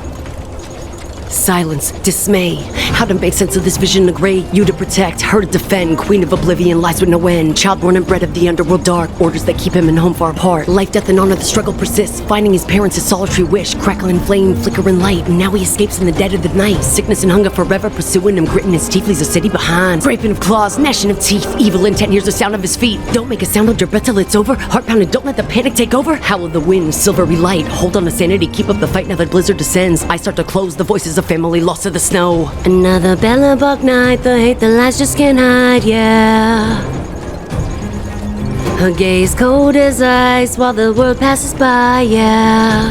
Silence, dismay. How to make sense of this vision of gray? You to protect, her to defend. Queen of oblivion lies with no end. Child born and bred of the underworld dark. Orders that keep him and home far apart. Life, death, and honor, the struggle persists. Finding his parents' a solitary wish. Crackling flame, flickering light. And now he escapes in the dead of the night. Sickness and hunger forever pursuing him. Gritting his teeth, leaves a city behind. Scraping of claws, gnashing of teeth. Evil intent, hears the sound of his feet. Don't make a sound under breath till it's over. Heart pounding, don't let the panic take over. Howl of the wind, silvery light. Hold on to sanity, keep up the fight now that blizzard descends. I start to close, the voices of family lost to the snow. Another Bellabug night, the hate, the lies just can't hide, yeah. Her gaze cold as ice while the world passes by, yeah.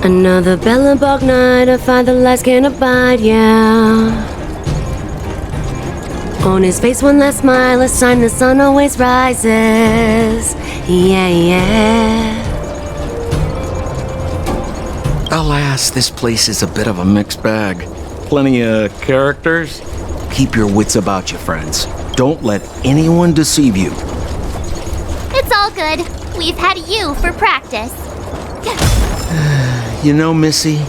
Another Bellabug night, I find the lies can't abide, yeah. On his face one last smile, a sign the sun always rises, yeah. Alas, this place is a bit of a mixed bag. Plenty of characters. Keep your wits about you, friends. Don't let anyone deceive you. It's all good. We've had you for practice. You know, Missy,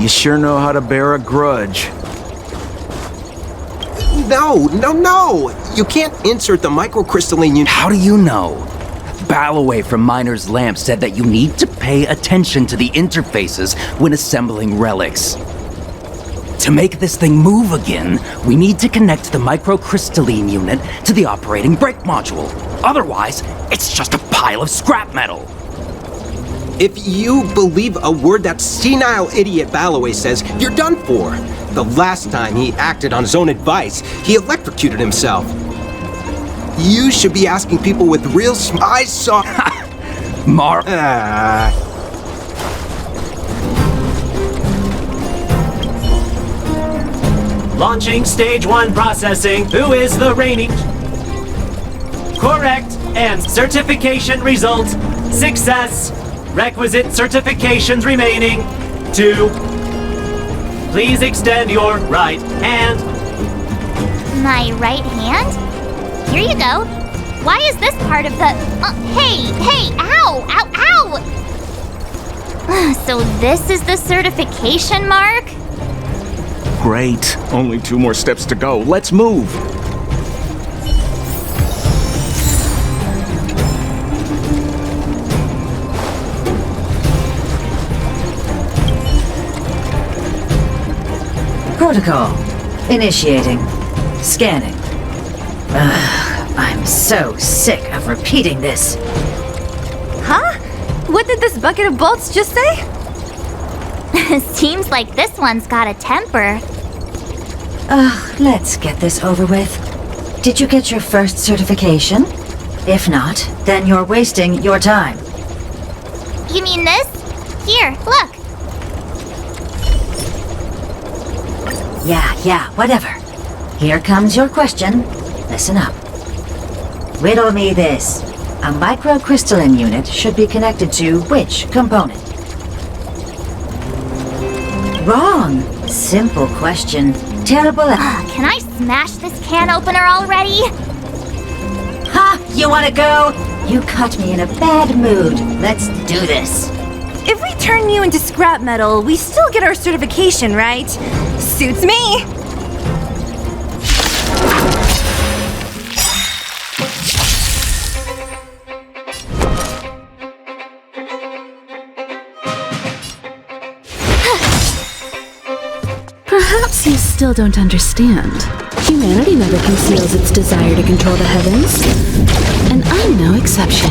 you sure know how to bear a grudge. No! You can't insert the microcrystalline unit. How do you know? Balloway from Miner's Lamp said that you need to pay attention to the interfaces when assembling relics. To make this thing move again, we need to connect the microcrystalline unit to the operating brake module. Otherwise, it's just a pile of scrap metal. If you believe a word that senile idiot Balloway says, you're done for. The last time he acted on his own advice, he electrocuted himself. You should be asking people with real I saw... Mar... Launching stage 1 processing. Who is the reigning... Correct. And certification results. Success. Requisite certifications remaining. 2. Please extend your right hand. My right hand? Here you go. Why is this part of the... hey, ow, ow, ow! So this is the certification mark? Great. Only 2 more steps to go. Let's move. Protocol. Initiating. Scanning. I'm so sick of repeating this. Huh? What did this bucket of bolts just say? Seems like this one's got a temper. Let's get this over with. Did you get your first certification? If not, then you're wasting your time. You mean this? Here, look. Yeah, whatever. Here comes your question. Listen up. Riddle me this. A microcrystalline unit should be connected to which component? Wrong. Simple question. Terrible. Can I smash this can opener already? Ha! You wanna go? You caught me in a bad mood. Let's do this. If we turn you into scrap metal, we still get our certification, right? Suits me! Perhaps you still don't understand. Humanity never conceals its desire to control the heavens. And I'm no exception.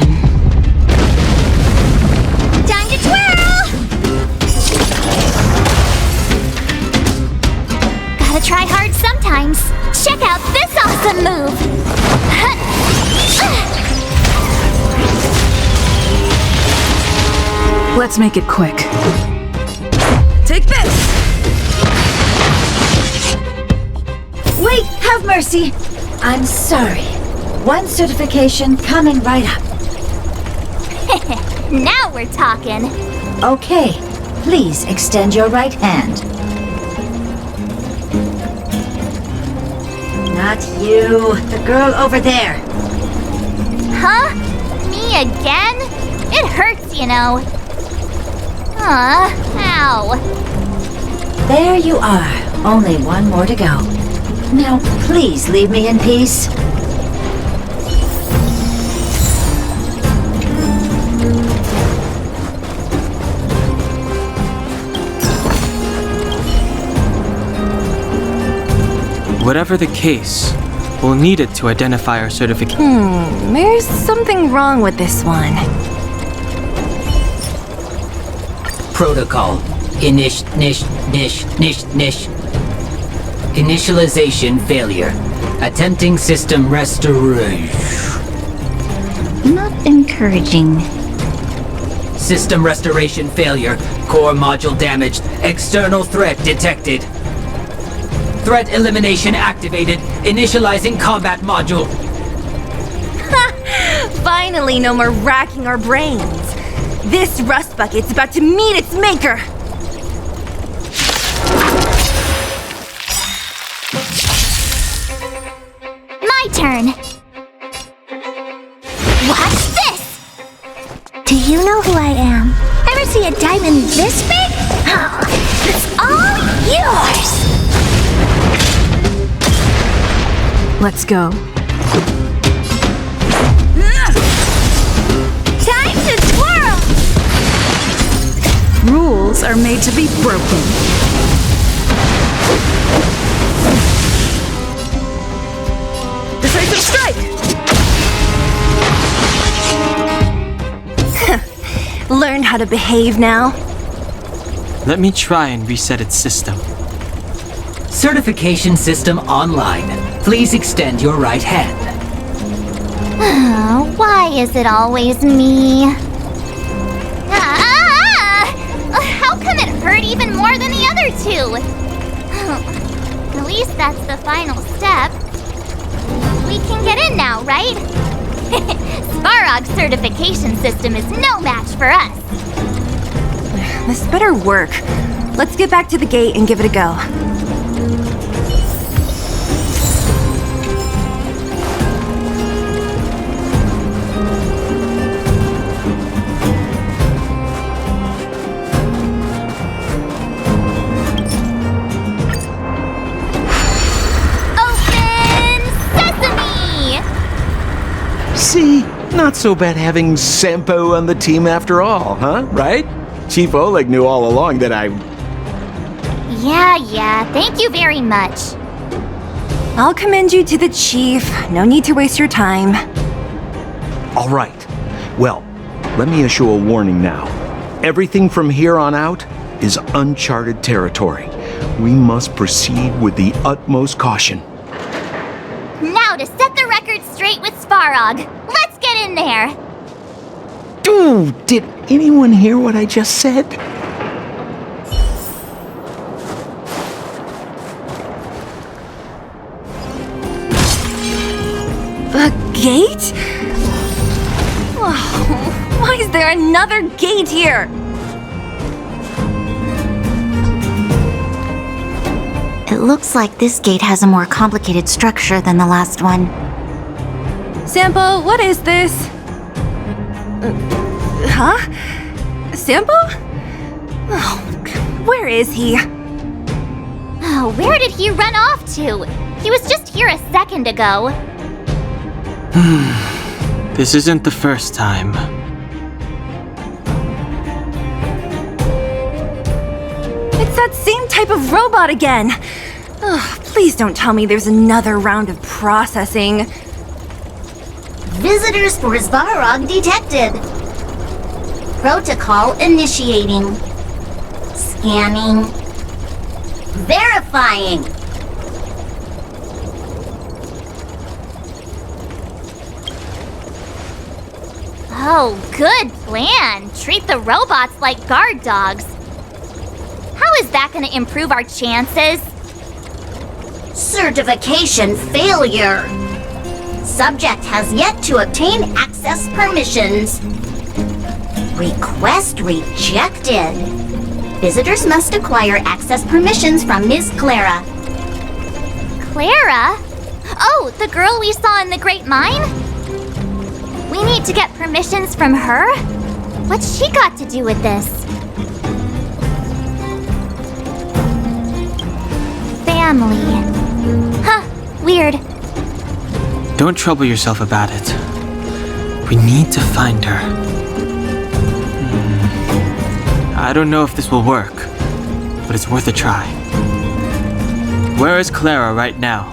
Time to twirl! Gotta try hard sometimes. Check out this awesome move! Let's make it quick. Take this! Wait, have mercy. I'm sorry. One certification coming right up. Now we're talking. Okay, please extend your right hand. Not you, the girl over there. Huh? Me again? It hurts, you know. Ow. There you are. Only 1 more to go. Now, please leave me in peace. Whatever the case, we'll need it to identify our certification. There's something wrong with this one. Protocol. Initialization failure. Attempting system restoration. Not encouraging. System restoration failure. Core module damaged. External threat detected. Threat elimination activated. Initializing combat module. Finally, no more racking our brains. This rust bucket's about to meet its maker. My turn. Watch this! Do you know who I am? Ever see a diamond this big? Oh, it's all yours! Let's go. Time to twirl! Rules are made to be broken. Decisive strike! Learn how to behave now. Let me try and reset its system. Certification system online. Please extend your right hand. Why is it always me? How come it hurt even more than the other two? At least that's the final step. We can get in now, right? Svarog's certification system is no match for us. This better work. Let's get back to the gate and give it a go. See, not so bad having Sampo on the team after all, huh? Right? Chief Oleg knew all along that I... Yeah, thank you very much. I'll commend you to the chief. No need to waste your time. All right. Well, let me issue a warning now. Everything from here on out is uncharted territory. We must proceed with the utmost caution. Now to set the record straight with Svarog. Let's get in there. Dude, did anyone hear what I just said? A gate? Oh, why is there another gate here? It looks like this gate has a more complicated structure than the last one. Sampo, what is this? Huh? Sampo? Oh, where is he? Oh, where did he run off to? He was just here a second ago. This isn't the first time. It's that same type of robot again. Ugh, please don't tell me there's another round of processing. Visitors for Svarog detected. Protocol initiating. Scanning. Verifying. Oh, good plan. Treat the robots like guard dogs. How is that going to improve our chances? Certification failure. Subject has yet to obtain access permissions. Request rejected. Visitors must acquire access permissions from Ms. Clara. Clara? Oh, the girl we saw in the Great Mine? We need to get permissions from her? What's she got to do with this? Family. Huh, weird. Don't trouble yourself about it. We need to find her. I don't know if this will work, but it's worth a try. Where is Clara right now?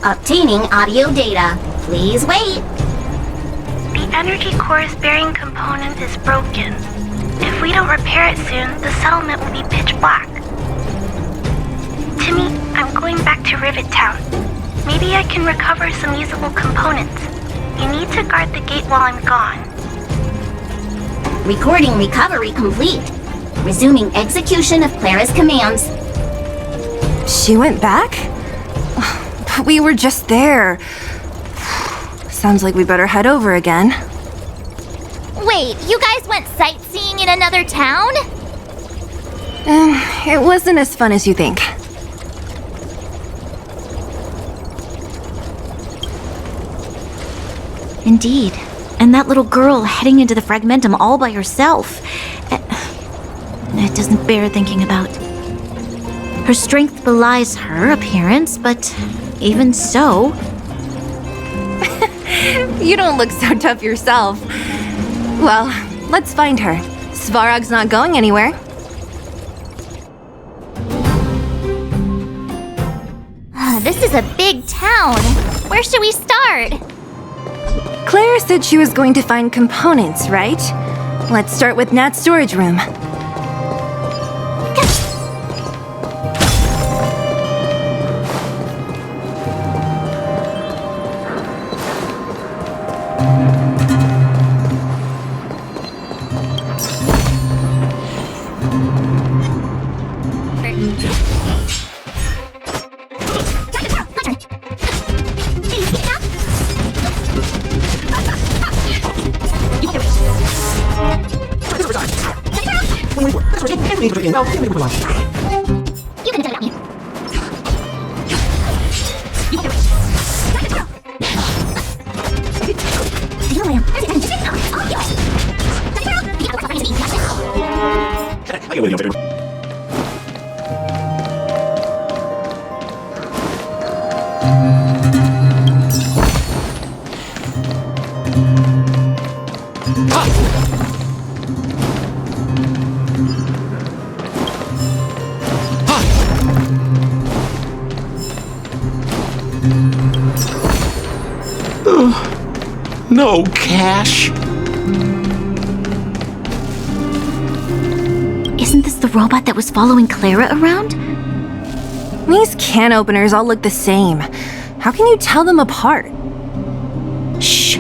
Obtaining audio data. Please wait. The energy core's bearing component is broken. If we don't repair it soon, the settlement will be pitch black. Timmy, I'm going back to Rivet Town. Maybe I can recover some usable components. You need to guard the gate while I'm gone. Recording recovery complete. Resuming execution of Clara's commands. She went back? But we were just there. Sounds like we better head over again. Wait, you guys went sightseeing in another town? It wasn't as fun as you think. Indeed. And that little girl heading into the Fragmentum all by herself. It doesn't bear thinking about. Her strength belies her appearance, but even so... You don't look so tough yourself. Well, let's find her. Svarog's not going anywhere. This is a big town. Where should we start? Clara said she was going to find components, right? Let's start with Nat's storage room. can tell me. No cash? Isn't this the robot that was following Clara around? These can openers all look the same. How can you tell them apart? Shh!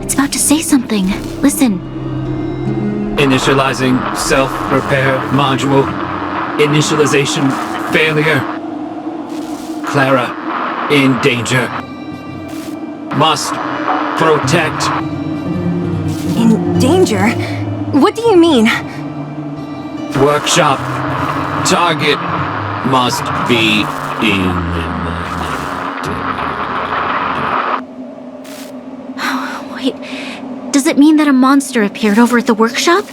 It's about to say something. Listen. Initializing self-repair module. Initialization failure. Clara in danger. Must protect. In danger? What do you mean? Workshop. Target must be eliminated. Wait, does it mean that a monster appeared over at the workshop?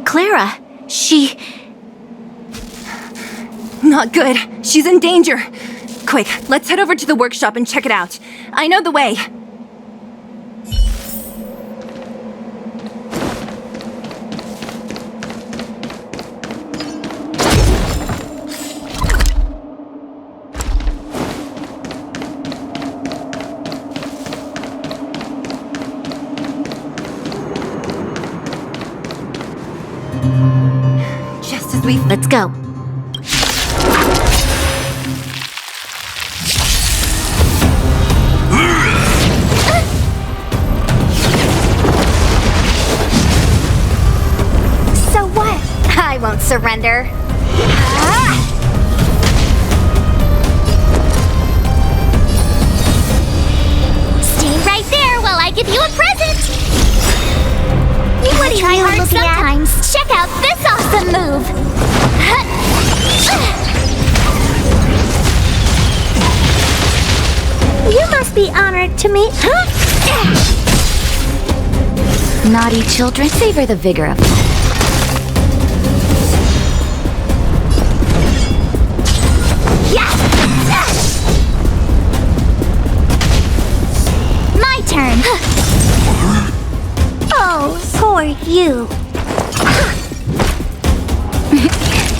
Clara, she... Not good. She's in danger. Quick, let's head over to the workshop and check it out. I know the way. Just as we... Let's go. So what? I won't surrender. Stay right there while I give you a present. What are Try you hard looking at? sometimes. Check out this awesome move. You must be honored to meet. Naughty children, savor the vigor of life. My turn. Oh, poor you.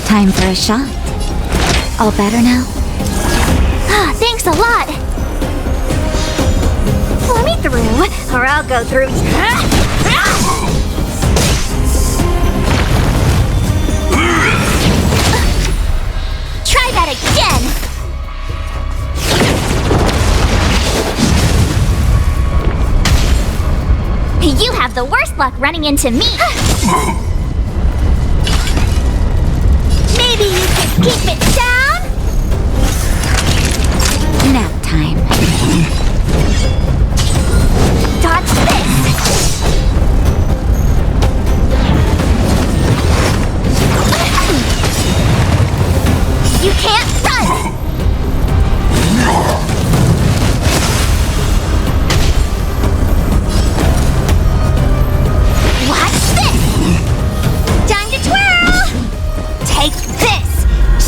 Time for a shot. All better now? Thanks a lot. Let me through, or I'll go through. Try that again. You have the worst luck running into me. Maybe you can keep it down? Nap time. Dodge this. You can't run. Watch this. Time to twirl. Take this.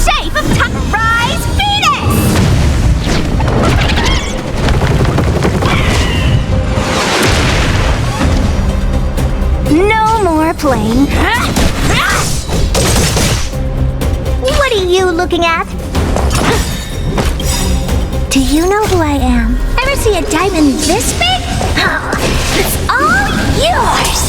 Shape of Tuckerized Venus. No more playing. What are you looking at? Do you know who I am? Ever see a diamond this big? Oh, it's all yours!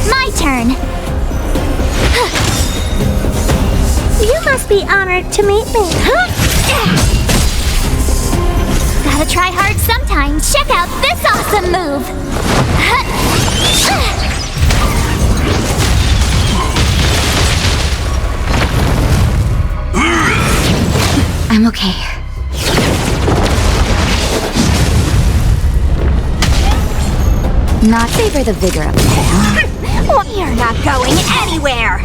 My turn. You must be honored to meet me. Gotta try hard sometimes. Check out this awesome move. I'm okay. Not favor the vigor of it. You're not going anywhere!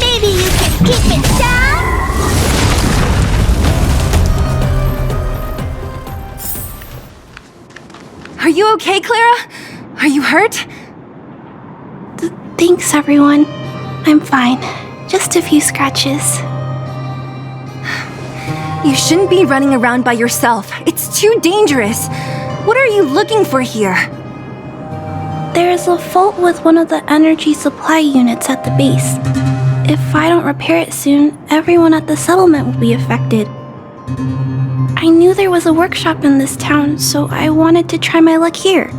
Maybe you can keep it down? Are you okay, Clara? Are you hurt? Thanks, everyone. I'm fine. Just a few scratches. You shouldn't be running around by yourself. It's too dangerous. What are you looking for here? There is a fault with one of the energy supply units at the base. If I don't repair it soon, everyone at the settlement will be affected. I knew there was a workshop in this town, so I wanted to try my luck here.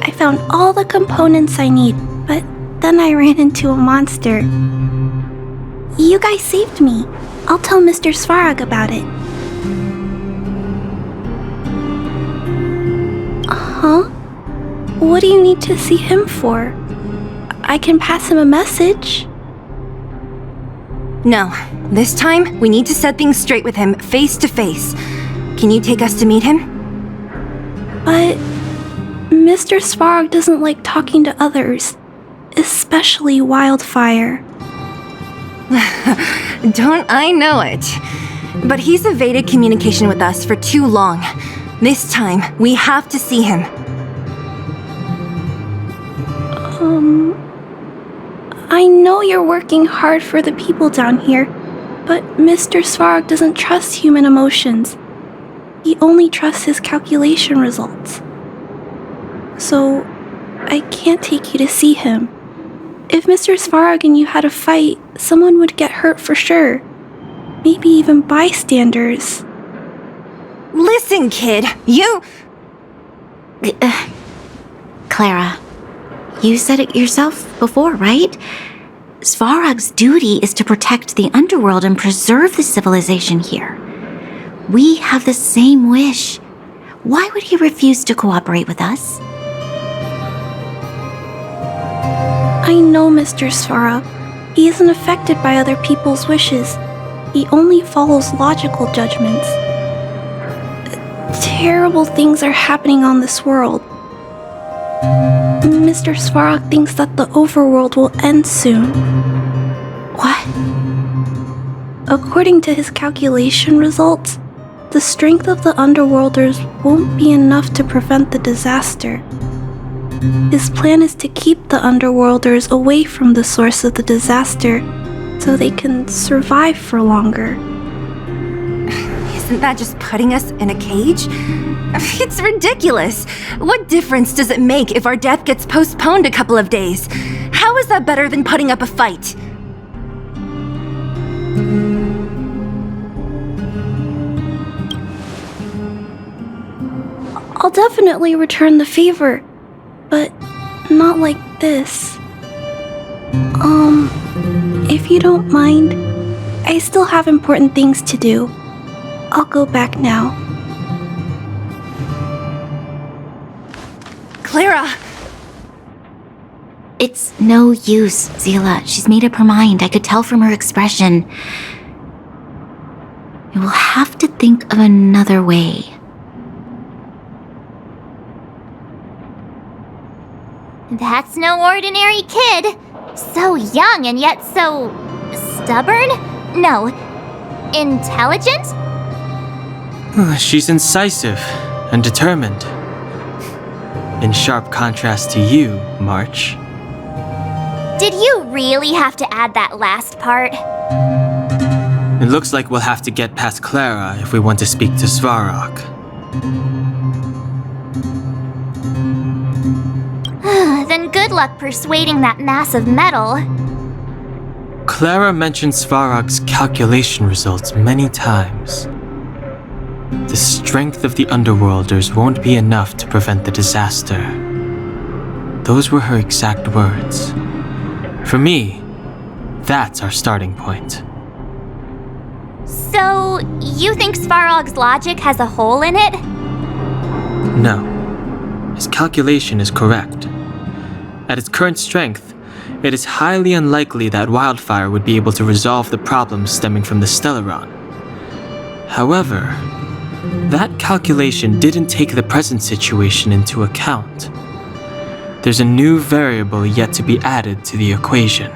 I found all the components I need, but then I ran into a monster. You guys saved me. I'll tell Mr. Svarog about it. Huh? What do you need to see him for? I can pass him a message. No. This time, we need to set things straight with him, face to face. Can you take us to meet him? But Mr. Svarog doesn't like talking to others, especially Wildfire. Don't I know it? But he's evaded communication with us for too long. This time, we have to see him. I know you're working hard for the people down here, but Mr. Svarog doesn't trust human emotions. He only trusts his calculation results. So, I can't take you to see him. If Mr. Svarog and you had a fight, someone would get hurt for sure. Maybe even bystanders. Listen, kid, you... Clara, you said it yourself before, right? Svarog's duty is to protect the underworld and preserve the civilization here. We have the same wish. Why would he refuse to cooperate with us? I know Mr. Svarog. He isn't affected by other people's wishes. He only follows logical judgments. Terrible things are happening on this world. Mr. Svarog thinks that the overworld will end soon. What? According to his calculation results, the strength of the underworlders won't be enough to prevent the disaster. His plan is to keep the underworlders away from the source of the disaster so they can survive for longer. Isn't that just putting us in a cage? It's ridiculous. What difference does it make if our death gets postponed a couple of days? How is that better than putting up a fight? I'll definitely return the favor, but not like this. If you don't mind, I still have important things to do. I'll go back now. Clara! It's no use, Zila. She's made up her mind. I could tell from her expression. We will have to think of another way. That's no ordinary kid. So young and yet so... stubborn? No. Intelligent? She's incisive and determined. In sharp contrast to you, March. Did you really have to add that last part? It looks like we'll have to get past Clara if we want to speak to Svarog. Then good luck persuading that mass of metal. Clara mentioned Svarog's calculation results many times. The strength of the Underworlders won't be enough to prevent the disaster. Those were her exact words. For me, that's our starting point. So, you think Svarog's logic has a hole in it? No. His calculation is correct. At its current strength, it is highly unlikely that Wildfire would be able to resolve the problems stemming from the Stellaron. However, that calculation didn't take the present situation into account. There's a new variable yet to be added to the equation.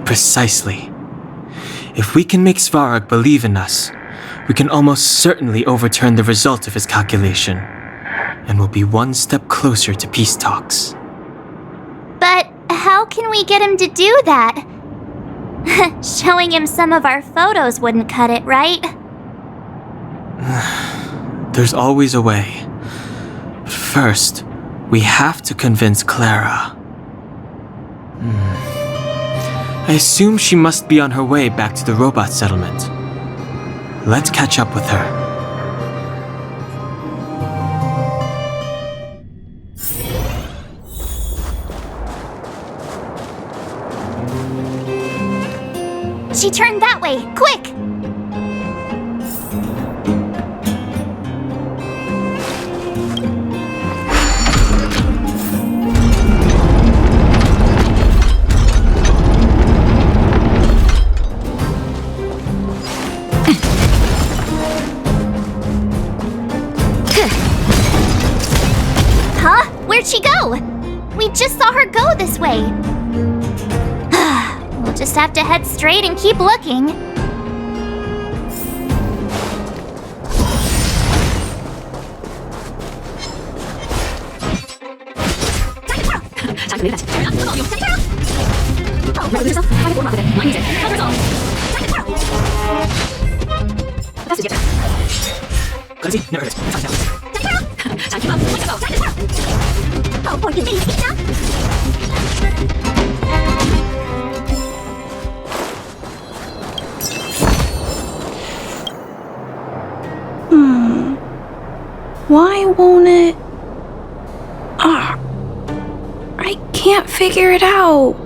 Precisely. If we can make Svarog believe in us, we can almost certainly overturn the result of his calculation, and we'll be one step closer to peace talks. But how can we get him to do that? Showing him some of our photos wouldn't cut it, right? There's always a way. But first, we have to convince Clara. I assume she must be on her way back to the robot settlement. Let's catch up with her. She turned that way! Quick! Huh? Where'd she go? We just saw her go this way. We'll just have to head straight and keep looking. Why won't it? I can't figure it out.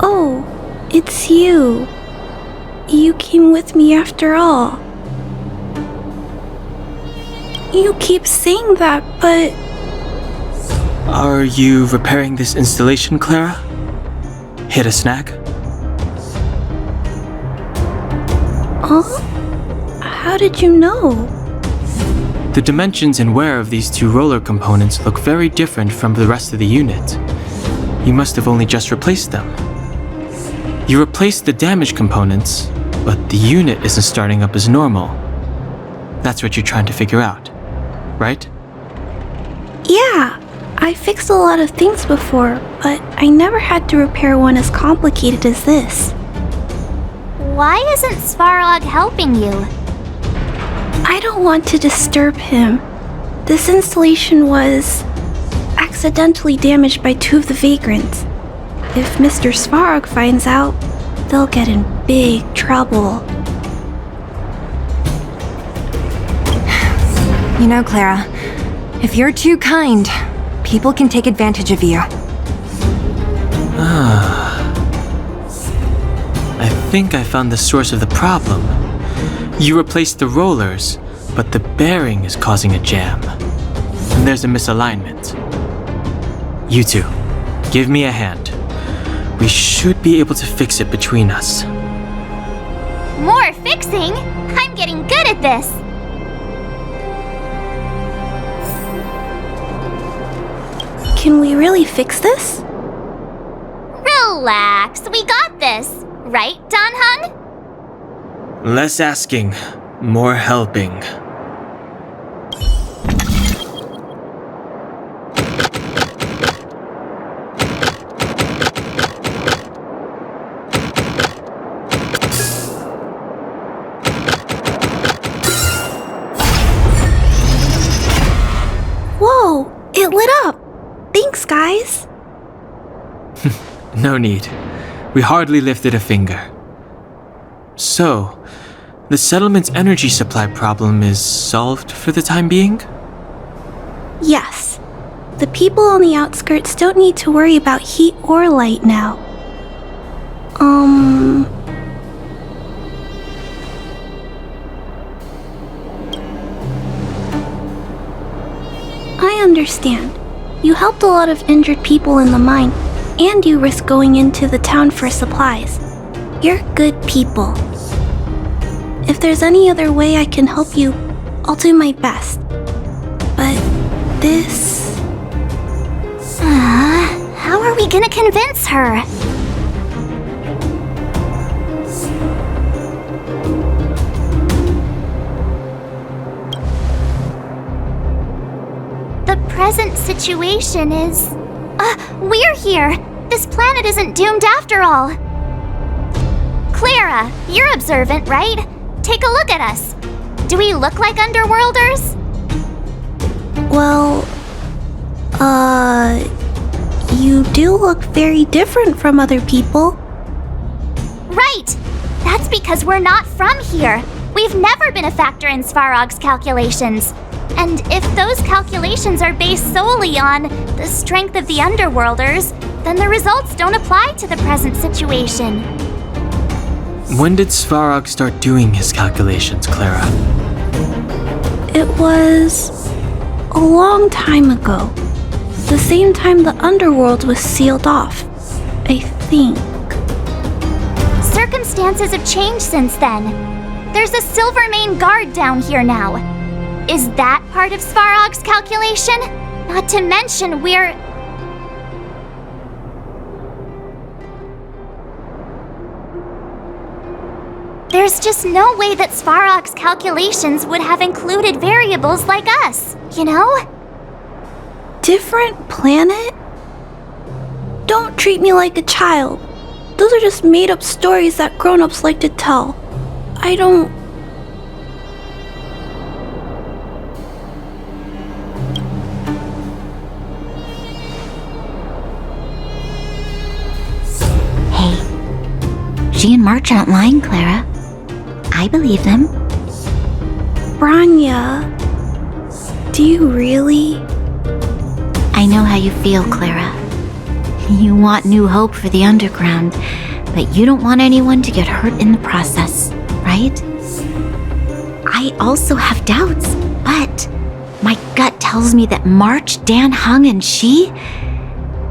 Oh, it's you. You came with me after all. You keep saying that, but... Are you repairing this installation, Clara? Hit a snag? Huh? How did you know? The dimensions and wear of these two roller components look very different from the rest of the unit. You must have only just replaced them. You replaced the damaged components, but the unit isn't starting up as normal. That's what you're trying to figure out, right? Yeah, I fixed a lot of things before, but I never had to repair one as complicated as this. Why isn't Svarog helping you? I don't want to disturb him. This installation was accidentally damaged by two of the vagrants. If Mr. Svarog finds out, they'll get in big trouble. You know, Clara, if you're too kind, people can take advantage of you. I think I found the source of the problem. You replaced the rollers, but the bearing is causing a jam. And there's a misalignment. You two, give me a hand. We should be able to fix it between us. More fixing? I'm getting good at this! Can we really fix this? Relax, we got this! Right, Don Hung? Less asking, more helping. Whoa, it lit up! Thanks, guys! No need. We hardly lifted a finger. So, the settlement's energy supply problem is solved for the time being? Yes. The people on the outskirts don't need to worry about heat or light now. I understand. You helped a lot of injured people in the mine, and you risked going into the town for supplies. You're good people. If there's any other way I can help you, I'll do my best. But this... How are we gonna convince her? The present situation is... we're here! This planet isn't doomed after all! Clara, you're observant, right? Take a look at us. Do we look like Underworlders? Well, you do look very different from other people. Right! That's because we're not from here. We've never been a factor in Svarog's calculations. And if those calculations are based solely on the strength of the Underworlders, then the results don't apply to the present situation. When did Svarog start doing his calculations, Clara? It was a long time ago. The same time the underworld was sealed off, I think. Circumstances have changed since then. There's a Silvermane guard down here now. Is that part of Svarog's calculation? Not to mention we're... There's just no way that Svarog's calculations would have included variables like us, you know? Different planet? Don't treat me like a child. Those are just made-up stories that grown-ups like to tell. I don't... Hey, she and March aren't lying, Clara. I believe them. Branya, do you really? I know how you feel, Clara. You want new hope for the underground, but you don't want anyone to get hurt in the process, right? I also have doubts, but my gut tells me that March, Dan Hung, and she,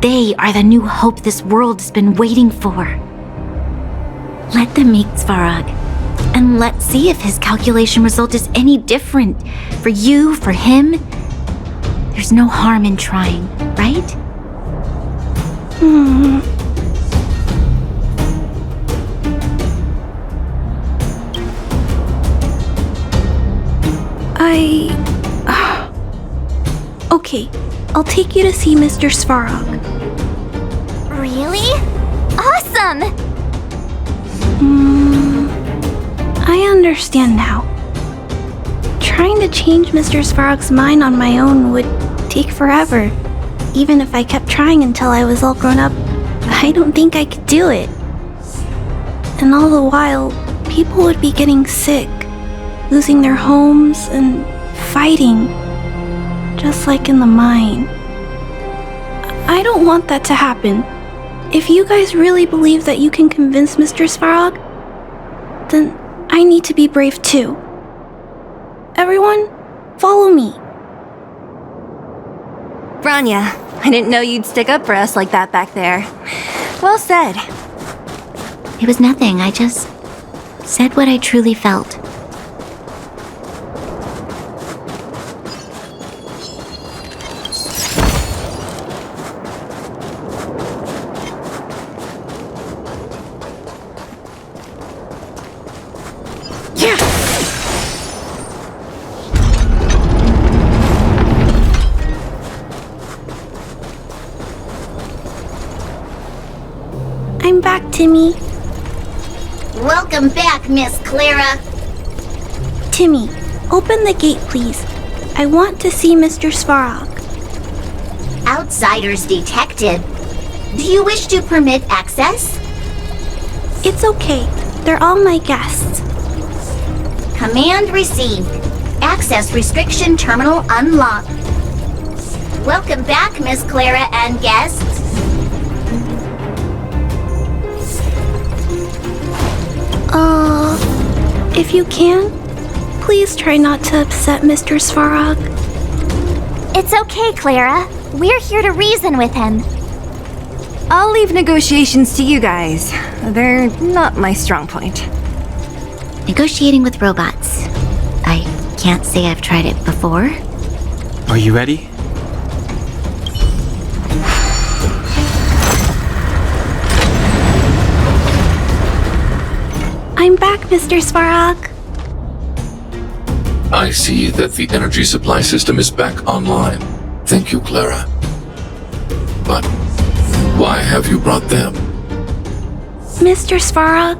they are the new hope this world has been waiting for. Let them meet Svarog, and let's see if his calculation result is any different. For you, for him, there's no harm in trying, right? Okay, I'll take you to see Mr. Svarog. Really? Awesome! I understand now. Trying to change Mr. Svarog's mind on my own would take forever. Even if I kept trying until I was all grown up, I don't think I could do it. And all the while, people would be getting sick, losing their homes, and fighting. Just like in the mine. I don't want that to happen. If you guys really believe that you can convince Mr. Svarog, then I need to be brave too. Everyone, follow me. Branya, I didn't know you'd stick up for us like that back there. Well said. It was nothing, I just said what I truly felt. I'm back, Timmy. Welcome back, Miss Clara. Timmy, open the gate, please. I want to see Mr. Svarog. Outsiders detected. Do you wish to permit access? It's okay. They're all my guests. Command received. Access restriction terminal unlocked. Welcome back, Miss Clara and guests. If you can, please try not to upset Mr. Svarog. It's okay, Clara. We're here to reason with him. I'll leave negotiations to you guys. They're not my strong point. Negotiating with robots. I can't say I've tried it before. Are you ready? I'm back, Mr. Svarog. I see that the energy supply system is back online. Thank you, Clara. But why have you brought them? Mr. Svarog,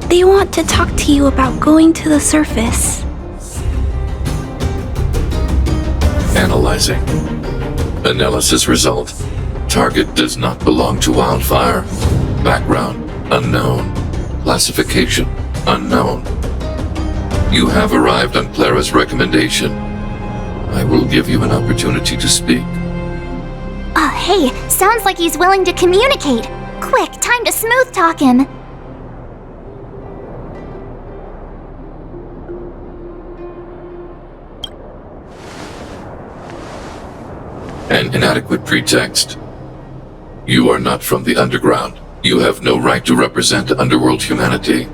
they want to talk to you about going to the surface. Analyzing. Analysis result. Target does not belong to Wildfire. Background unknown. Classification unknown. You have arrived on Clara's recommendation. I will give you an opportunity to speak. Oh, hey, sounds like he's willing to communicate. Quick, time to smooth talk him. An inadequate pretext. You are not from the underground. You have no right to represent underworld humanity.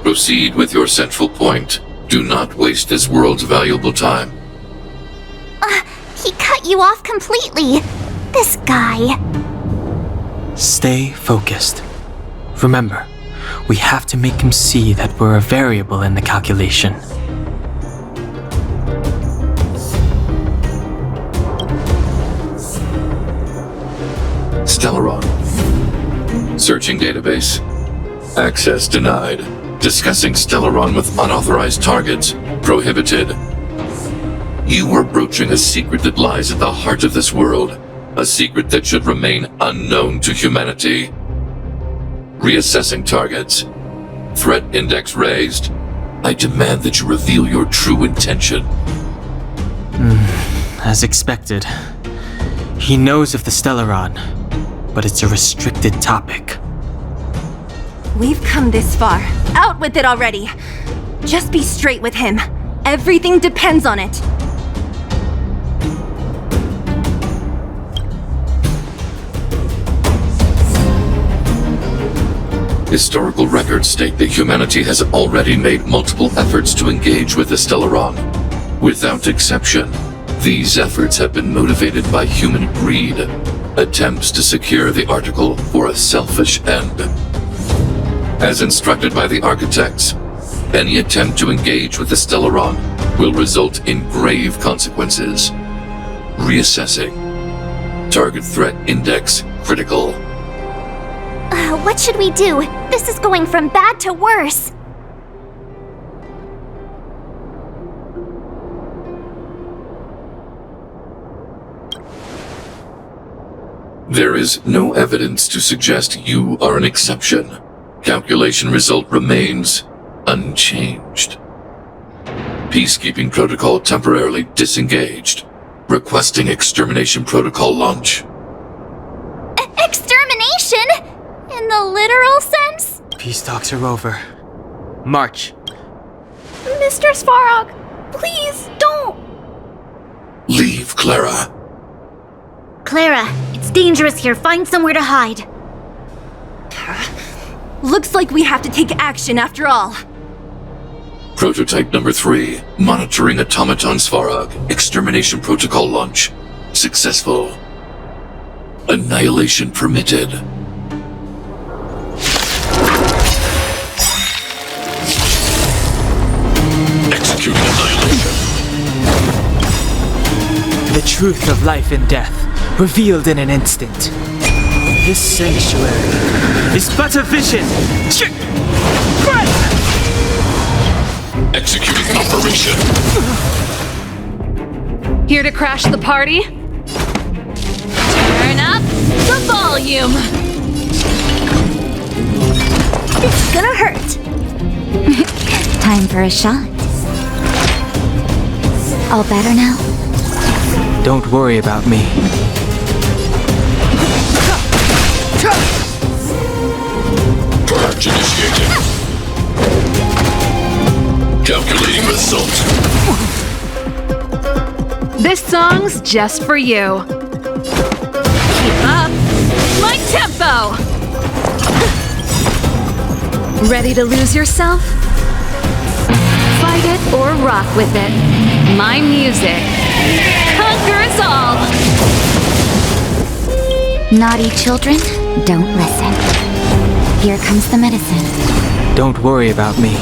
Proceed with your central point. Do not waste this world's valuable time. He cut you off completely. This guy. Stay focused. Remember, we have to make him see that we're a variable in the calculation. Stellaron. Searching database. Access denied. Discussing Stellaron with unauthorized targets. Prohibited. You are broaching a secret that lies at the heart of this world. A secret that should remain unknown to humanity. Reassessing targets. Threat index raised. I demand that you reveal your true intention. As expected. He knows of the Stellaron, but it's a restricted topic. We've come this far. Out with it already. Just be straight with him. Everything depends on it. Historical records state that humanity has already made multiple efforts to engage with the Stellaron. Without exception, these efforts have been motivated by human greed, attempts to secure the article for a selfish end. As instructed by the architects, any attempt to engage with the Stellaron will result in grave consequences. Reassessing. Target threat index critical. What should we do? This is going from bad to worse. There is no evidence to suggest you are an exception. Calculation result remains unchanged. Peacekeeping protocol temporarily disengaged. Requesting extermination protocol launch. Extermination? In the literal sense? Peace talks are over. March. Mr. Svarog, please don't. Leave, Clara. Clara, it's dangerous here. Find somewhere to hide. Looks like we have to take action after all. Prototype number 3. Monitoring automaton Svarog. Extermination protocol launch. Successful. Annihilation permitted. Executing annihilation. The truth of life and death, revealed in an instant. This sanctuary is but a vision. Executing operation. Here to crash the party? Turn up the volume! It's gonna hurt. Time for a shot. All better now? Don't worry about me. Purge initiated. Calculating result. This song's just for you. Keep up my tempo! Ready to lose yourself? Fight it or rock with it. My music conquers all! Naughty children, don't listen. Here comes the medicine. Don't worry about me.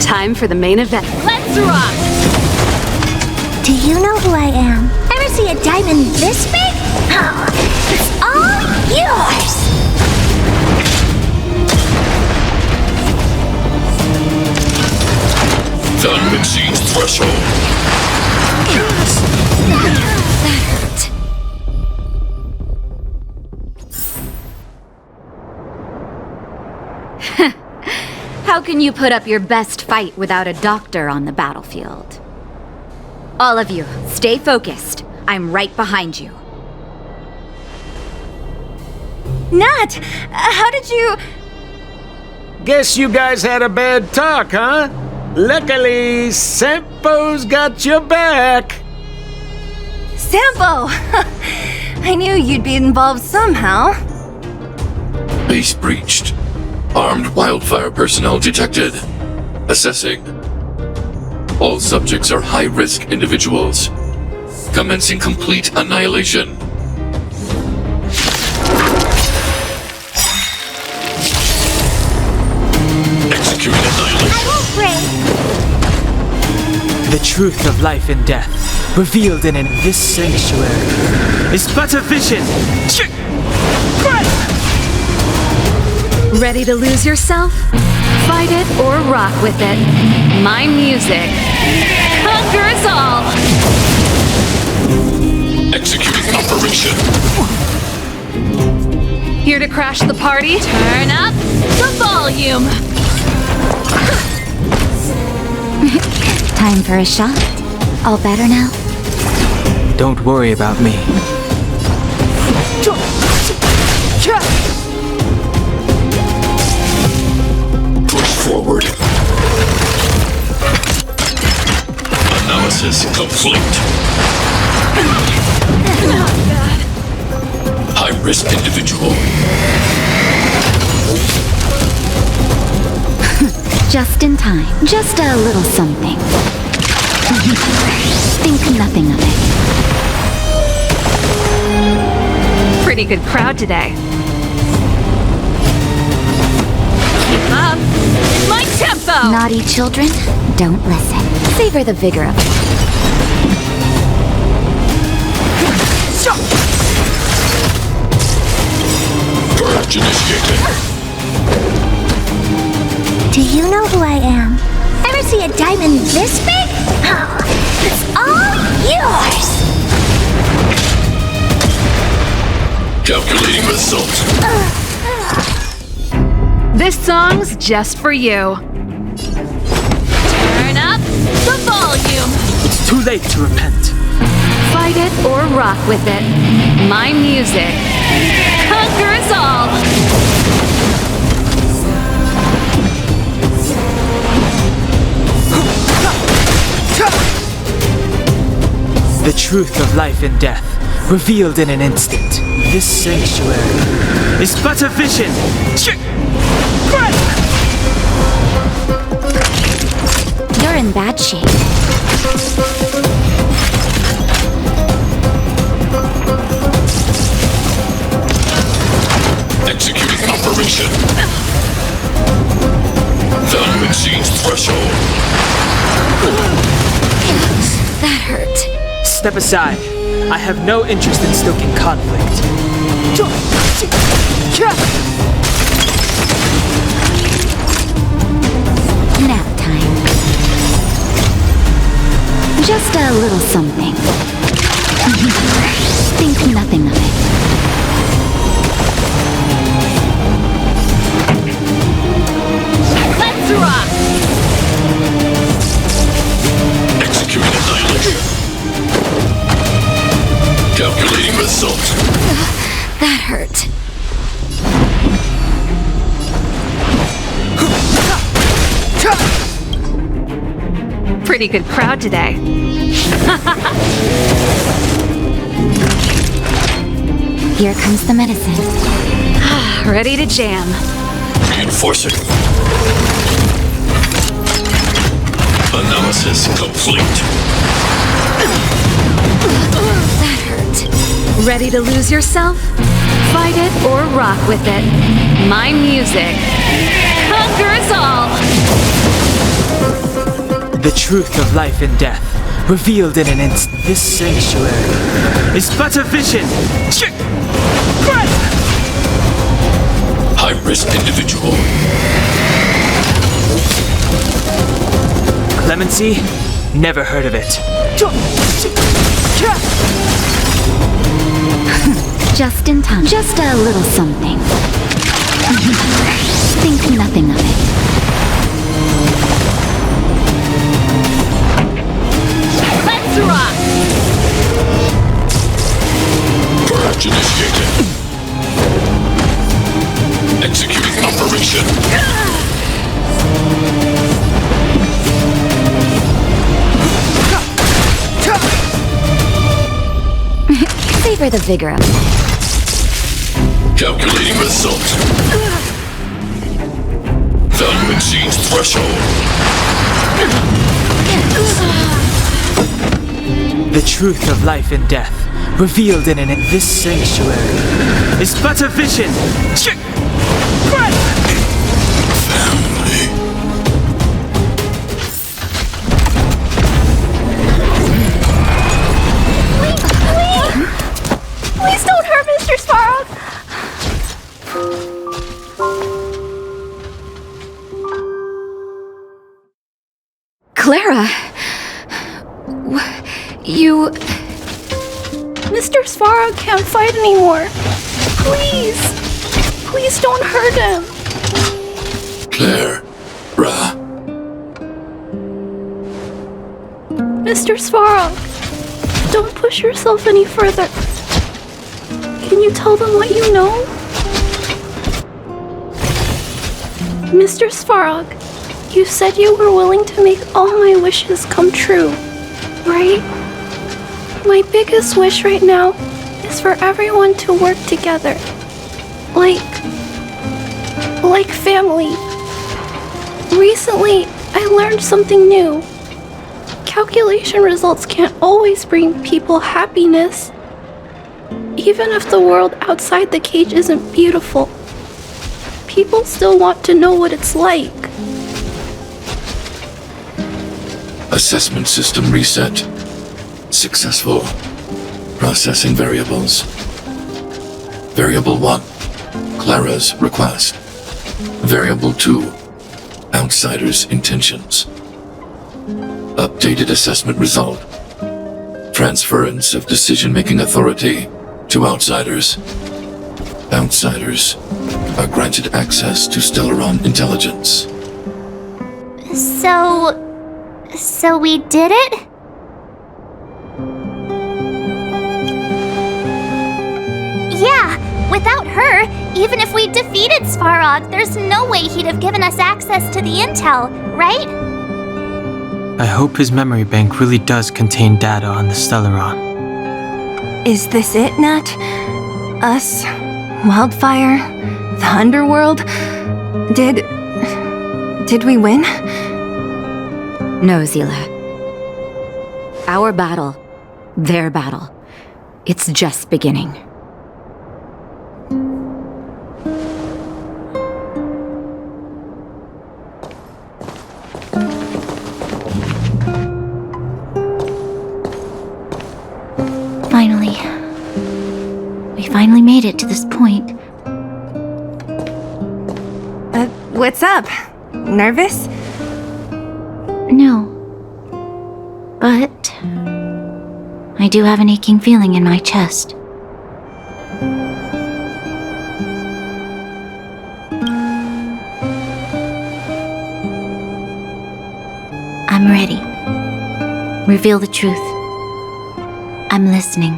Time for the main event. Let's rock! Do you know who I am? Ever see a diamond this big? Oh, it's all yours! Done exceeds threshold. How can you put up your best fight without a doctor on the battlefield? All of you, stay focused. I'm right behind you. Nat! How did you... Guess you guys had a bad talk, huh? Luckily, Sampo's got your back. Sampo! I knew you'd be involved somehow. Base breached. Armed wildfire personnel detected. Assessing. All subjects are high-risk individuals. Commencing complete annihilation. Executing annihilation. I won't break. The truth of life and death, revealed in this sanctuary, is but a vision. Ready to lose yourself? Fight it or rock with it. My music conquers all! Executing operation. Here to crash the party? Turn up the volume! Time for a shot. All better now? Don't worry about me. Forward. Analysis complete. High-risk individual. Just in time. Just a little something. Think nothing of it. Pretty good crowd today. Keep up my tempo! Naughty children, don't listen. Savor the vigor of it. Purge initiated. Do you know who I am? Ever see a diamond this big? Oh, it's all yours! Calculating result. This song's just for you. Turn up the volume! It's too late to repent. Fight it or rock with it. My music conquers all! The truth of life and death, revealed in an instant. This sanctuary is but a vision. You're in bad shape. Executing operation. Value exceeds threshold. That hurt. Step aside. I have no interest in stoking conflict. Nap time. Just a little something. Think nothing of it. Let's rock! Executing annihilation. Calculating result. That hurt. Pretty good crowd today. Here comes the medicine. Ready to jam. Reinforcing. Analysis complete. That hurt. Ready to lose yourself? Fight it or rock with it. My music conquers all. The truth of life and death, revealed in an instant. This sanctuary is but a vision. High-risk individual. Clemency? Never heard of it. Just in time. Just a little something. Think nothing of it. Let's rock! Purge initiated. Executing operation. Savor the vigor of it. Calculating result. Value exceeds threshold. The truth of life and death, revealed in this sanctuary, is but a vision. Please don't hurt Mr. Svarog! Clara! You... Mr. Svarog can't fight anymore. Please! Please don't hurt him! Clara. Mr. Svarog, don't push yourself any further. Can you tell them what you know? Mr. Svarog, you said you were willing to make all my wishes come true, right? My biggest wish right now is for everyone to work together. Like family. Recently, I learned something new. Calculation results can't always bring people happiness. Even if the world outside the cage isn't beautiful, people still want to know what it's like. Assessment system reset. Successful. Processing variables. Variable 1. Clara's request. Variable 2. Outsider's intentions. Updated assessment result. Transference of decision-making authority to outsiders. Outsiders are granted access to Stellaron intelligence. So we did it? Yeah, without her, even if we defeated Svarog, there's no way he'd have given us access to the intel, right? I hope his memory bank really does contain data on the Stellaron. Is this it, Nat? Us? Wildfire? The underworld? Did we win? No, Zila. Our battle, their battle, it's just beginning. We finally made it to this point. What's up? Nervous? No. But I do have an aching feeling in my chest. I'm ready. Reveal the truth. I'm listening.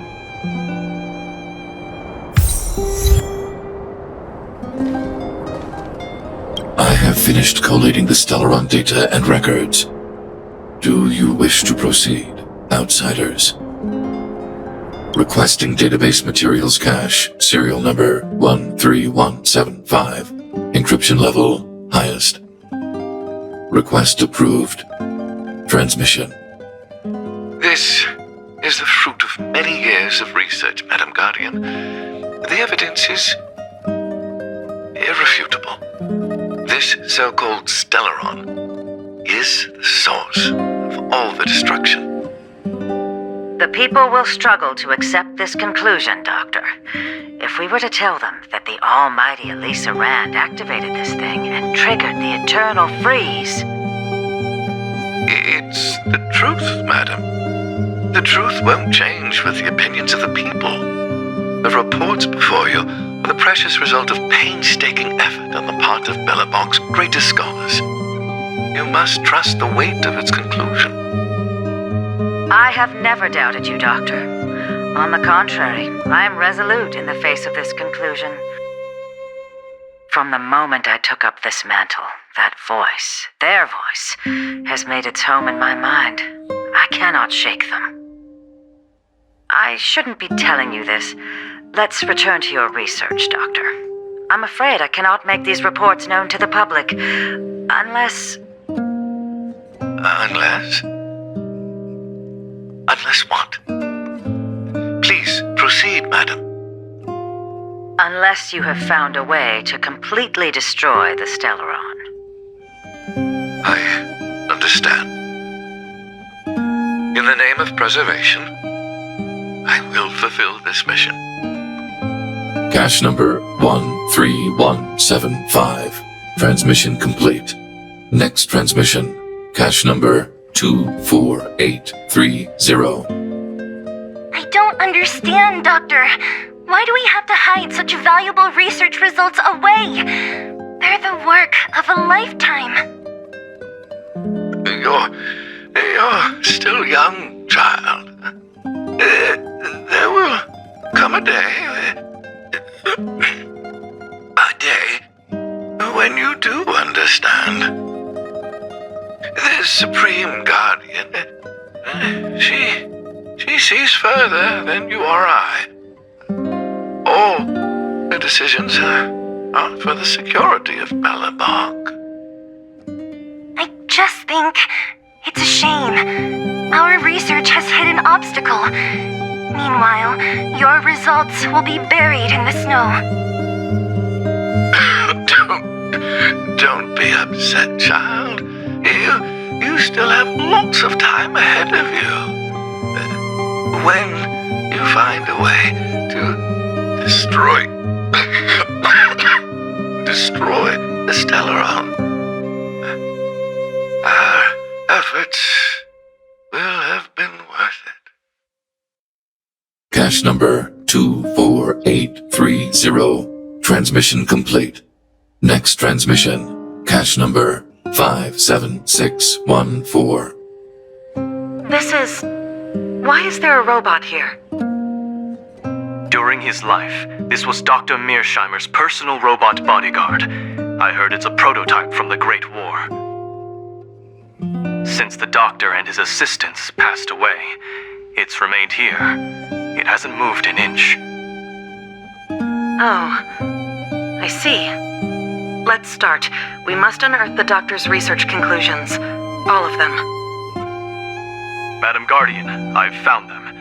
I have finished collating the Stellaron data and records. Do you wish to proceed, outsiders? Requesting database materials cache, serial number 13175. Encryption level, highest. Request approved. Transmission. This is the fruit of many years of research, Madam Guardian. The evidence is irrefutable. This so-called Stellaron is the source of all the destruction. The people will struggle to accept this conclusion, Doctor. If we were to tell them that the almighty Elisa Rand activated this thing and triggered the eternal freeze. It's the truth, madam. The truth won't change with the opinions of the people. The reports before you are the precious result of painstaking effort on the part of Belobog's greatest scholars. You must trust the weight of its conclusion. I have never doubted you, Doctor. On the contrary, I am resolute in the face of this conclusion. From the moment I took up this mantle, that voice, their voice, has made its home in my mind. I cannot shake them. I shouldn't be telling you this. Let's return to your research, Doctor. I'm afraid I cannot make these reports known to the public, unless... Unless? Unless what? Please, proceed, madam. Unless you have found a way to completely destroy the Stellaron. I understand. In the name of preservation, I will fulfill this mission. Cache number 13175. Transmission complete. Next transmission. Cache number 24830. I don't understand, Doctor. Why do we have to hide such valuable research results away? They're the work of a lifetime. You're still young, child. There will come a day when you do understand. The Supreme Guardian, she sees further than you or I. All the decisions are for the security of Belobog. I just think it's a shame. Our research has hit an obstacle. Meanwhile, your results will be buried in the snow. Don't be upset, child. You still have lots of time ahead of you. When you find a way to destroy the Stellaron, our efforts will have been worth it. Cache number 24830. Transmission complete. Next transmission. Cache number 57614. Why is there a robot here? During his life, this was Dr. Mearsheimer's personal robot bodyguard. I heard it's a prototype from the Great War. Since the doctor and his assistants passed away, it's remained here. It hasn't moved an inch. Oh, I see. Let's start. We must unearth the doctor's research conclusions. All of them. Madam Guardian, I've found them.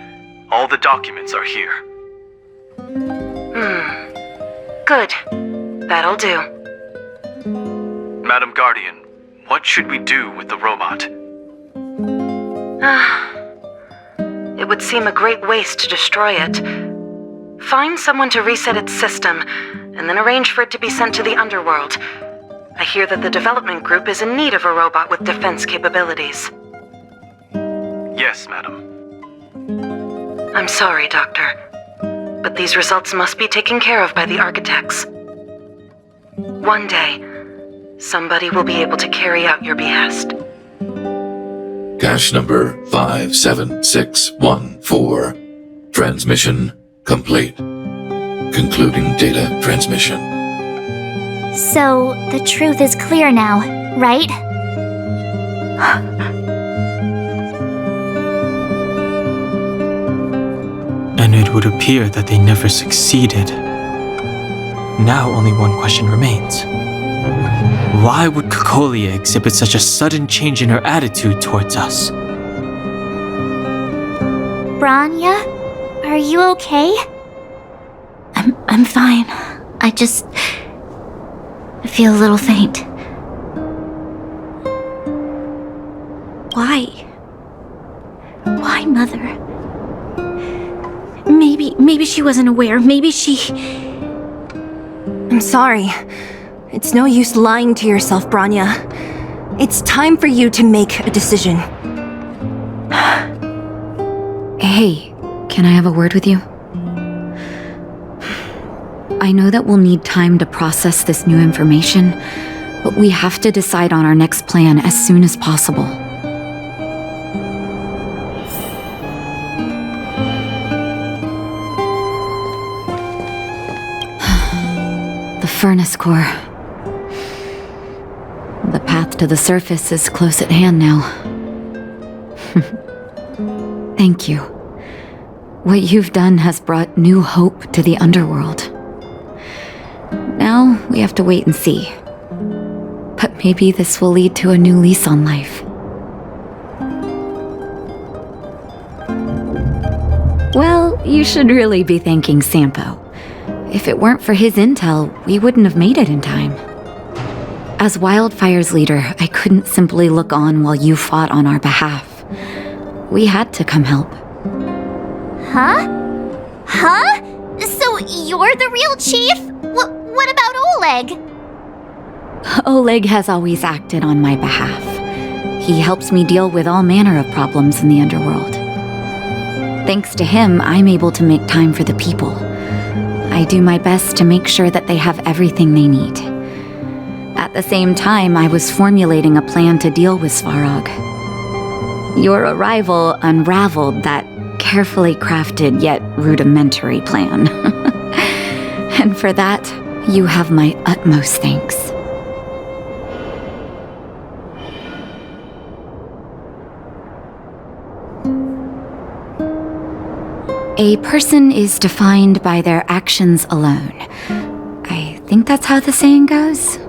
All the documents are here. Good. That'll do. Madam Guardian, what should we do with the robot? It would seem a great waste to destroy it. Find someone to reset its system, and then arrange for it to be sent to the underworld. I hear that the development group is in need of a robot with defense capabilities. Yes, madam. I'm sorry, Doctor, but these results must be taken care of by the architects. One day, somebody will be able to carry out your behest. Cache number 57614. Transmission complete. Concluding data transmission. So, the truth is clear now, right? And it would appear that they never succeeded. Now only one question remains. Why would Cocolia exhibit such a sudden change in her attitude towards us? Branya, are you okay? I'm fine. I feel a little faint. Why? Why, Mother? Maybe she wasn't aware. Maybe she... I'm sorry. It's no use lying to yourself, Branya. It's time for you to make a decision. Hey, can I have a word with you? I know that we'll need time to process this new information, but we have to decide on our next plan as soon as possible. The furnace core. The path to the surface is close at hand now. Thank you. What you've done has brought new hope to the underworld. Now we have to wait and see. But maybe this will lead to a new lease on life. Well, you should really be thanking Sampo. If it weren't for his intel, we wouldn't have made it in time. As Wildfire's leader, I couldn't simply look on while you fought on our behalf. We had to come help. Huh? Huh? So you're the real chief? What about Oleg? Oleg has always acted on my behalf. He helps me deal with all manner of problems in the underworld. Thanks to him, I'm able to make time for the people. I do my best to make sure that they have everything they need. At the same time, I was formulating a plan to deal with Svarog. Your arrival unraveled that carefully crafted yet rudimentary plan. And for that, you have my utmost thanks. A person is defined by their actions alone. I think that's how the saying goes.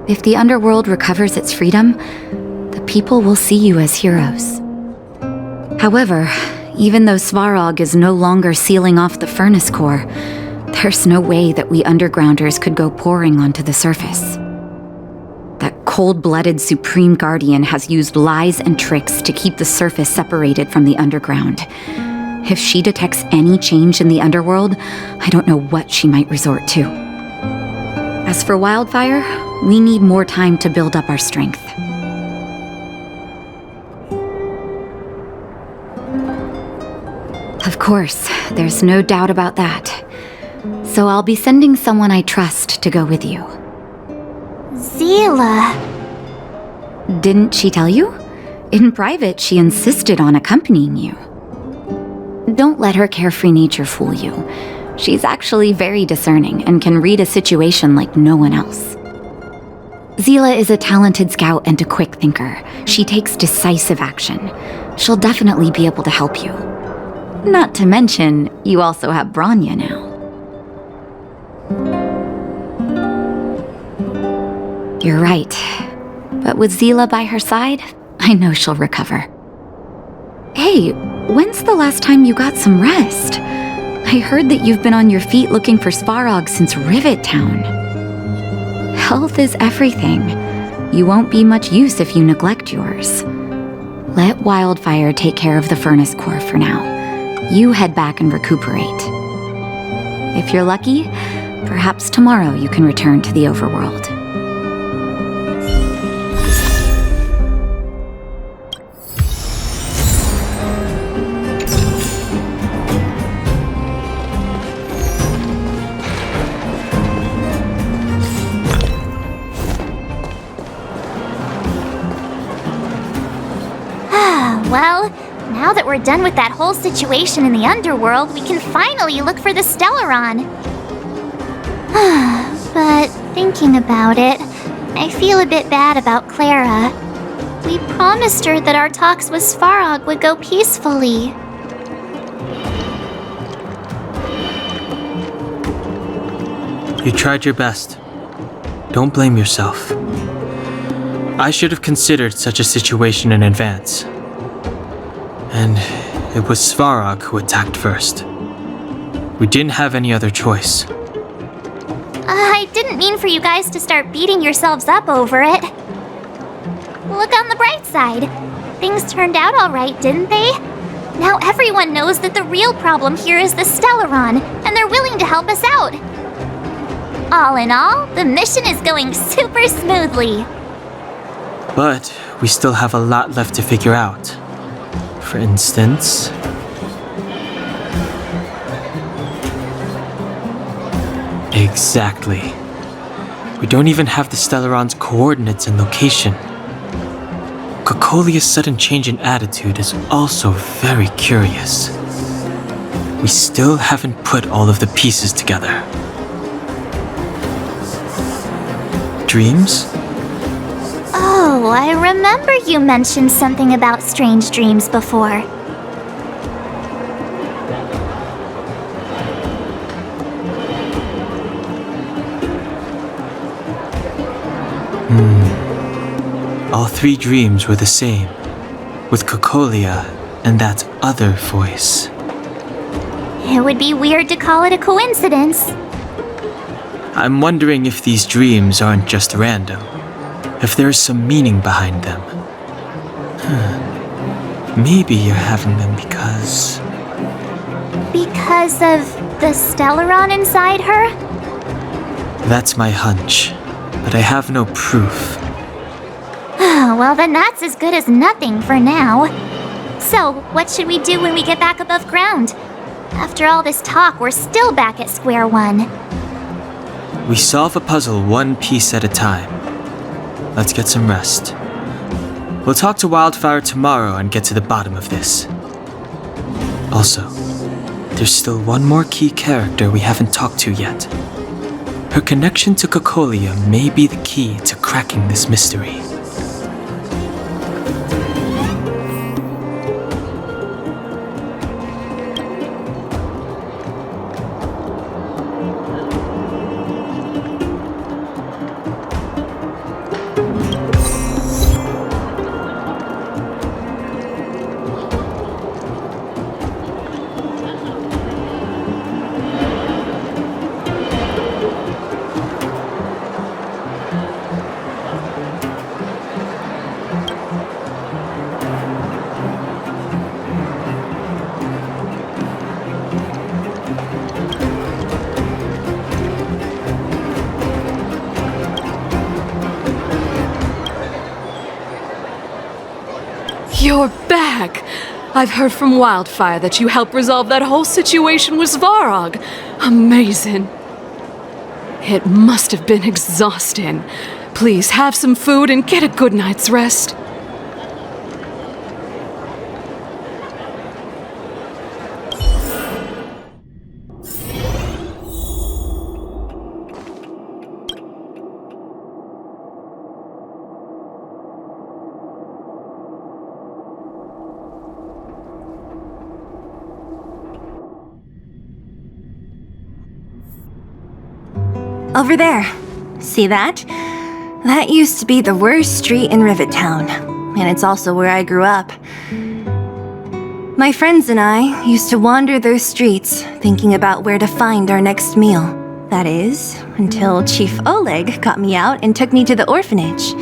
If the underworld recovers its freedom, the people will see you as heroes. However, even though Svarog is no longer sealing off the furnace core, there's no way that we undergrounders could go pouring onto the surface. That cold-blooded Supreme Guardian has used lies and tricks to keep the surface separated from the underground. If she detects any change in the underworld, I don't know what she might resort to. As for Wildfire, we need more time to build up our strength. Of course, there's no doubt about that. So I'll be sending someone I trust to go with you. Zila. Didn't she tell you? In private, she insisted on accompanying you. Don't let her carefree nature fool you. She's actually very discerning and can read a situation like no one else. Zila is a talented scout and a quick thinker. She takes decisive action. She'll definitely be able to help you. Not to mention, you also have Branya now. You're right. But with Zila by her side, I know she'll recover. Hey, when's the last time you got some rest? I heard that you've been on your feet looking for Svarog since Rivet Town. Health is everything. You won't be much use if you neglect yours. Let Wildfire take care of the furnace core for now. You head back and recuperate. If you're lucky, perhaps tomorrow you can return to the overworld. we're done with that whole situation in the underworld, we can finally look for the Stellaron. But thinking about it, I feel a bit bad about Clara. We promised her that our talks with Svarog would go peacefully. You tried your best. Don't blame yourself. I should have considered such a situation in advance. And it was Svarog who attacked first. We didn't have any other choice. I didn't mean for you guys to start beating yourselves up over it. Look on the bright side. Things turned out all right, didn't they? Now everyone knows that the real problem here is the Stellaron, and they're willing to help us out. All in all, the mission is going super smoothly. But we still have a lot left to figure out. For instance... Exactly. We don't even have the Stellaron's coordinates and location. Cocolia's sudden change in attitude is also very curious. We still haven't put all of the pieces together. Dreams? Oh, I remember you mentioned something about strange dreams before. All three dreams were the same, with Cocolia and that other voice. It would be weird to call it a coincidence. I'm wondering if these dreams aren't just random, if there's some meaning behind them. Maybe you're having them because... Because of the Stellaron inside her? That's my hunch, but I have no proof. Well, then that's as good as nothing for now. So, what should we do when we get back above ground? After all this talk, we're still back at square one. We solve a puzzle one piece at a time. Let's get some rest. We'll talk to Wildfire tomorrow and get to the bottom of this. Also, there's still one more key character we haven't talked to yet. Her connection to Cocolia may be the key to cracking this mystery. You're back! I've heard from Wildfire that you helped resolve that whole situation with Svarog. Amazing. It must have been exhausting. Please have some food and get a good night's rest. Over there. See that? That used to be the worst street in Rivet Town, and it's also where I grew up. My friends and I used to wander those streets, thinking about where to find our next meal. That is, until Chief Oleg got me out and took me to the orphanage.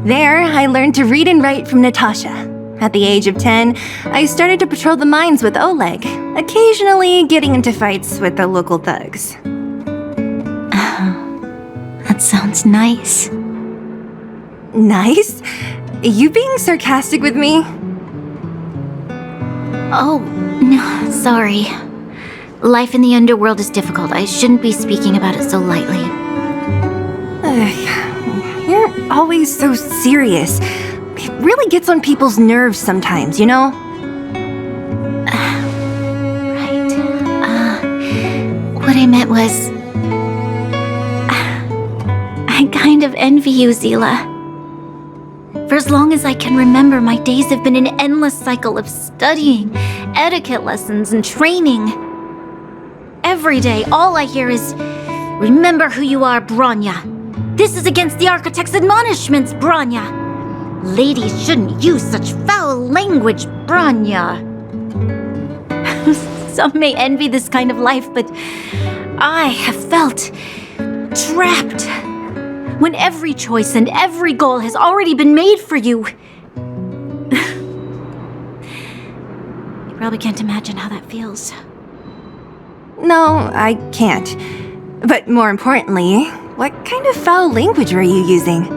There, I learned to read and write from Natasha. At the age of 10, I started to patrol the mines with Oleg, occasionally getting into fights with the local thugs. That sounds nice. Nice? You being sarcastic with me? Oh, no, sorry. Life in the underworld is difficult. I shouldn't be speaking about it so lightly. You're always so serious. It really gets on people's nerves sometimes, you know? What I meant was... I kind of envy you, Zila. For as long as I can remember, my days have been an endless cycle of studying, etiquette lessons, and training. Every day, all I hear is, "Remember who you are, Bronya. This is against the Architect's admonishments, Bronya. Ladies shouldn't use such foul language, Bronya." Some may envy this kind of life, but I have felt trapped. When every choice and every goal has already been made for you. You probably can't imagine how that feels. No, I can't. But more importantly, what kind of foul language were you using?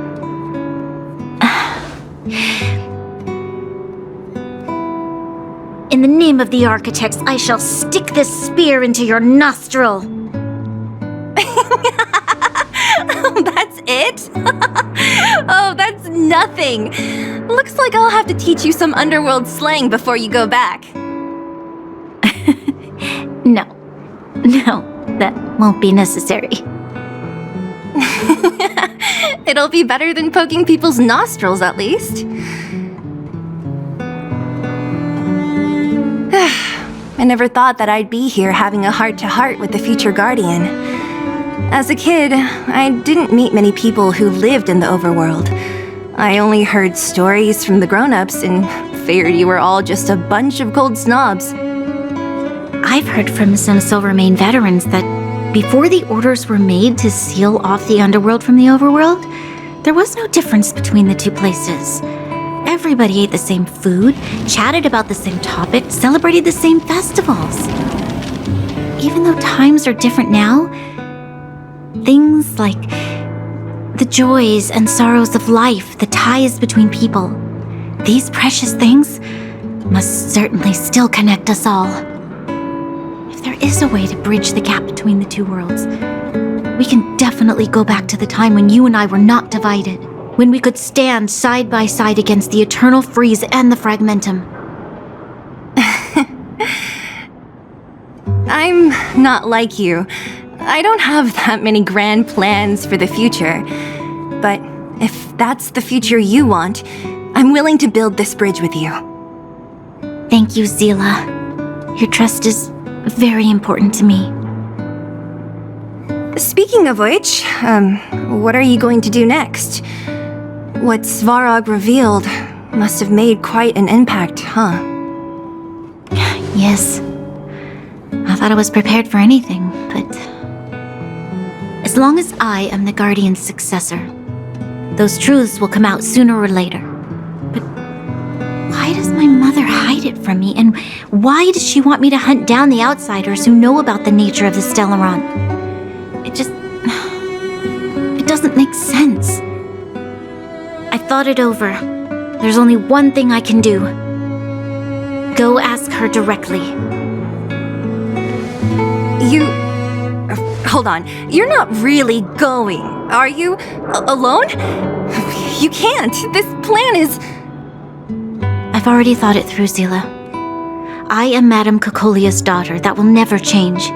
In the name of the Architects, I shall stick this spear into your nostril. Oh, that's it? Oh, that's nothing. Looks like I'll have to teach you some underworld slang before you go back. No, that won't be necessary. It'll be better than poking people's nostrils, at least. I never thought that I'd be here having a heart-to-heart with the future Guardian. As a kid, I didn't meet many people who lived in the overworld. I only heard stories from the grown-ups and figured you were all just a bunch of cold snobs. I've heard from some Silvermane veterans that before the orders were made to seal off the underworld from the overworld, there was no difference between the two places. Everybody ate the same food, chatted about the same topics, celebrated the same festivals. Even though times are different now, things like the joys and sorrows of life, the ties between people, these precious things must certainly still connect us all. If there is a way to bridge the gap between the two worlds, we can definitely go back to the time when you and I were not divided, when we could stand side by side against the Eternal Freeze and the Fragmentum. I'm not like you. I don't have that many grand plans for the future. But if that's the future you want, I'm willing to build this bridge with you. Thank you, Zila. Your trust is very important to me. Speaking of which, what are you going to do next? What Svarog revealed must have made quite an impact, huh? Yes. I thought I was prepared for anything, but... as long as I am the Guardian's successor, those truths will come out sooner or later. But why does my mother hide it from me? And why does she want me to hunt down the outsiders who know about the nature of the Stellaron? It doesn't make sense. I thought it over. There's only one thing I can do. Go ask her directly. Hold on. You're not really going, are you? Alone? You can't. This plan is... I've already thought it through, Zila. I am Madame Cocolia's daughter. That will never change.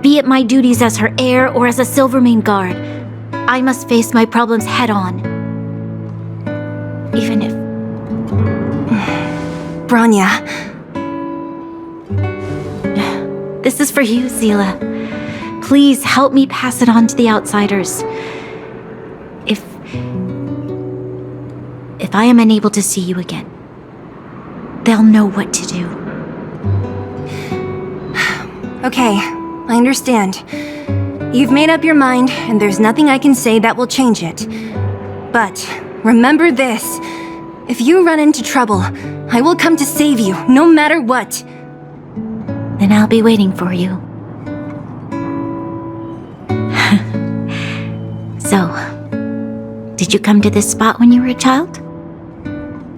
Be it my duties as her heir or as a Silvermane guard, I must face my problems head-on. Even if... Bronya. This is for you, Zila. Please help me pass it on to the outsiders. If I am unable to see you again, they'll know what to do. Okay, I understand. You've made up your mind, and there's nothing I can say that will change it. But remember this. If you run into trouble, I will come to save you, no matter what. Then I'll be waiting for you. So, did you come to this spot when you were a child?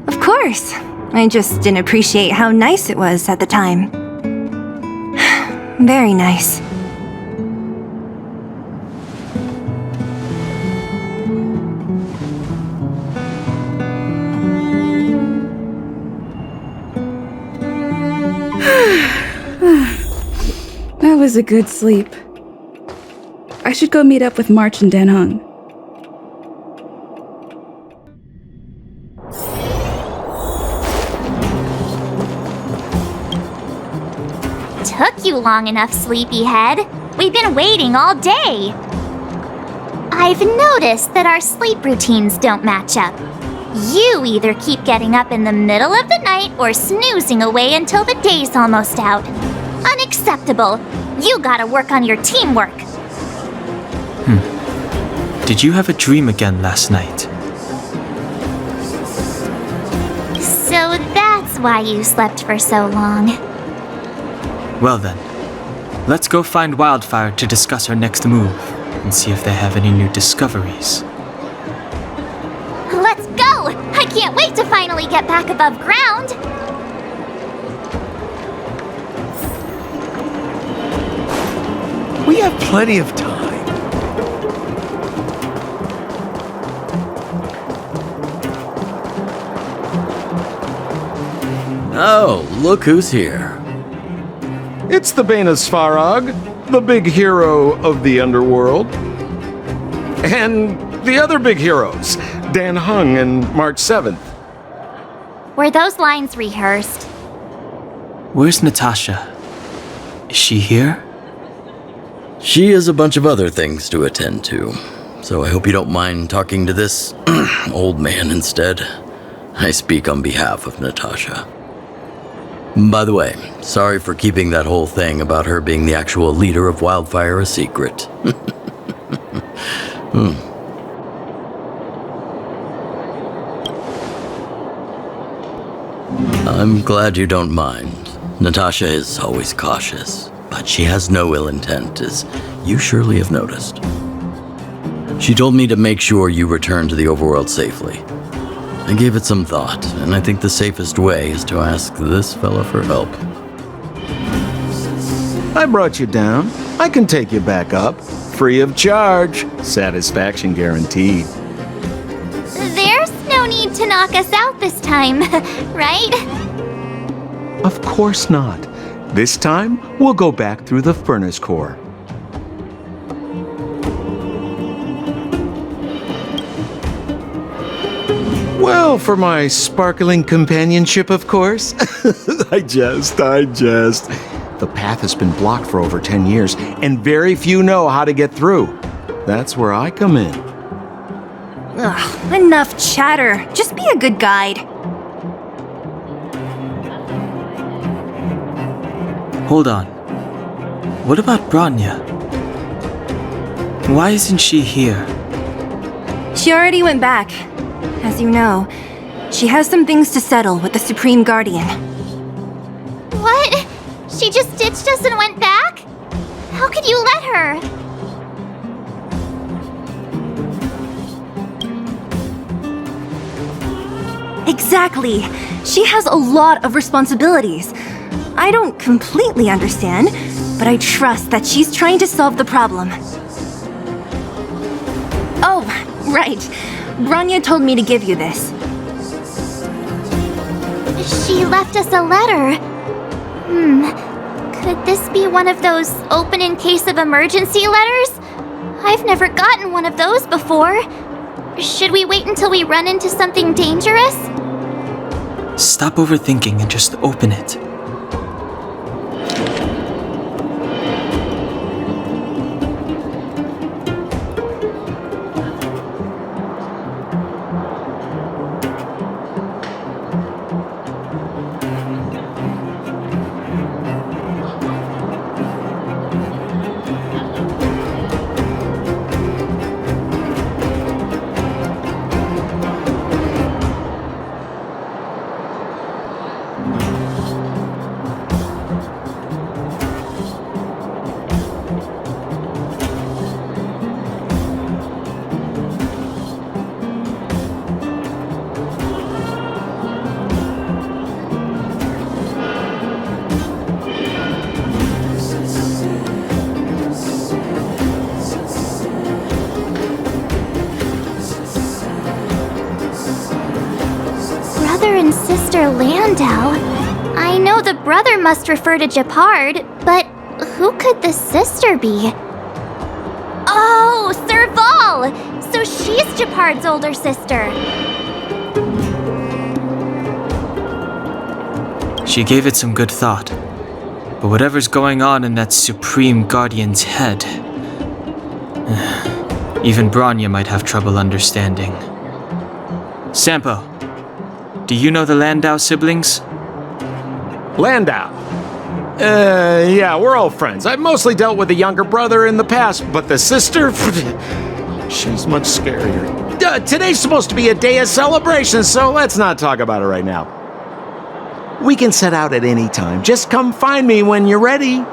Of course. I just didn't appreciate how nice it was at the time. Very nice. That was a good sleep. I should go meet up with March and Dan Hung. Took you long enough, sleepyhead. We've been waiting all day. I've noticed that our sleep routines don't match up. You either keep getting up in the middle of the night or snoozing away until the day's almost out. Unacceptable. You gotta work on your teamwork. Did you have a dream again last night? So that's why you slept for so long. Well then, let's go find Wildfire to discuss our next move and see if they have any new discoveries. Let's go! I can't wait to finally get back above ground! We have plenty of time. Oh, look who's here. It's the Bane of Svarog, the big hero of the underworld. And the other big heroes, Dan Hung and March 7th. Were those lines rehearsed? Where's Natasha? Is she here? She has a bunch of other things to attend to, so I hope you don't mind talking to this old man instead. I speak on behalf of Natasha. By the way, sorry for keeping that whole thing about her being the actual leader of Wildfire a secret. I'm glad you don't mind. Natasha is always cautious, but she has no ill intent, as you surely have noticed. She told me to make sure you return to the overworld safely. I gave it some thought, and I think the safest way is to ask this fella for help. I brought you down. I can take you back up. Free of charge. Satisfaction guaranteed. There's no need to knock us out this time, right? Of course not. This time, we'll go back through the furnace core. Well, for my sparkling companionship, of course. I jest. The path has been blocked for over 10 years, and very few know how to get through. That's where I come in. Ugh, enough chatter. Just be a good guide. Hold on. What about Branya? Why isn't she here? She already went back. As you know, she has some things to settle with the Supreme Guardian. What? She just ditched us and went back? How could you let her? Exactly. She has a lot of responsibilities. I don't completely understand, but I trust that she's trying to solve the problem. Oh, right. Branya told me to give you this. She left us a letter. Could this be one of those open in case of emergency letters? I've never gotten one of those before. Should we wait until we run into something dangerous? Stop overthinking and just open it. Sister Landau. I know the brother must refer to Japard, but Who could the sister be? Oh, Serval! So she's Japard's older sister. She gave it some good thought. But whatever's going on in that Supreme Guardian's head, even Branya might have trouble understanding. Sampo, do you know the Landau siblings? Landau? Yeah, we're old friends. I've mostly dealt with the younger brother in the past, but the sister? She's much scarier. Today's supposed to be a day of celebration, so let's not talk about it right now. We can set out at any time. Just come find me when you're ready.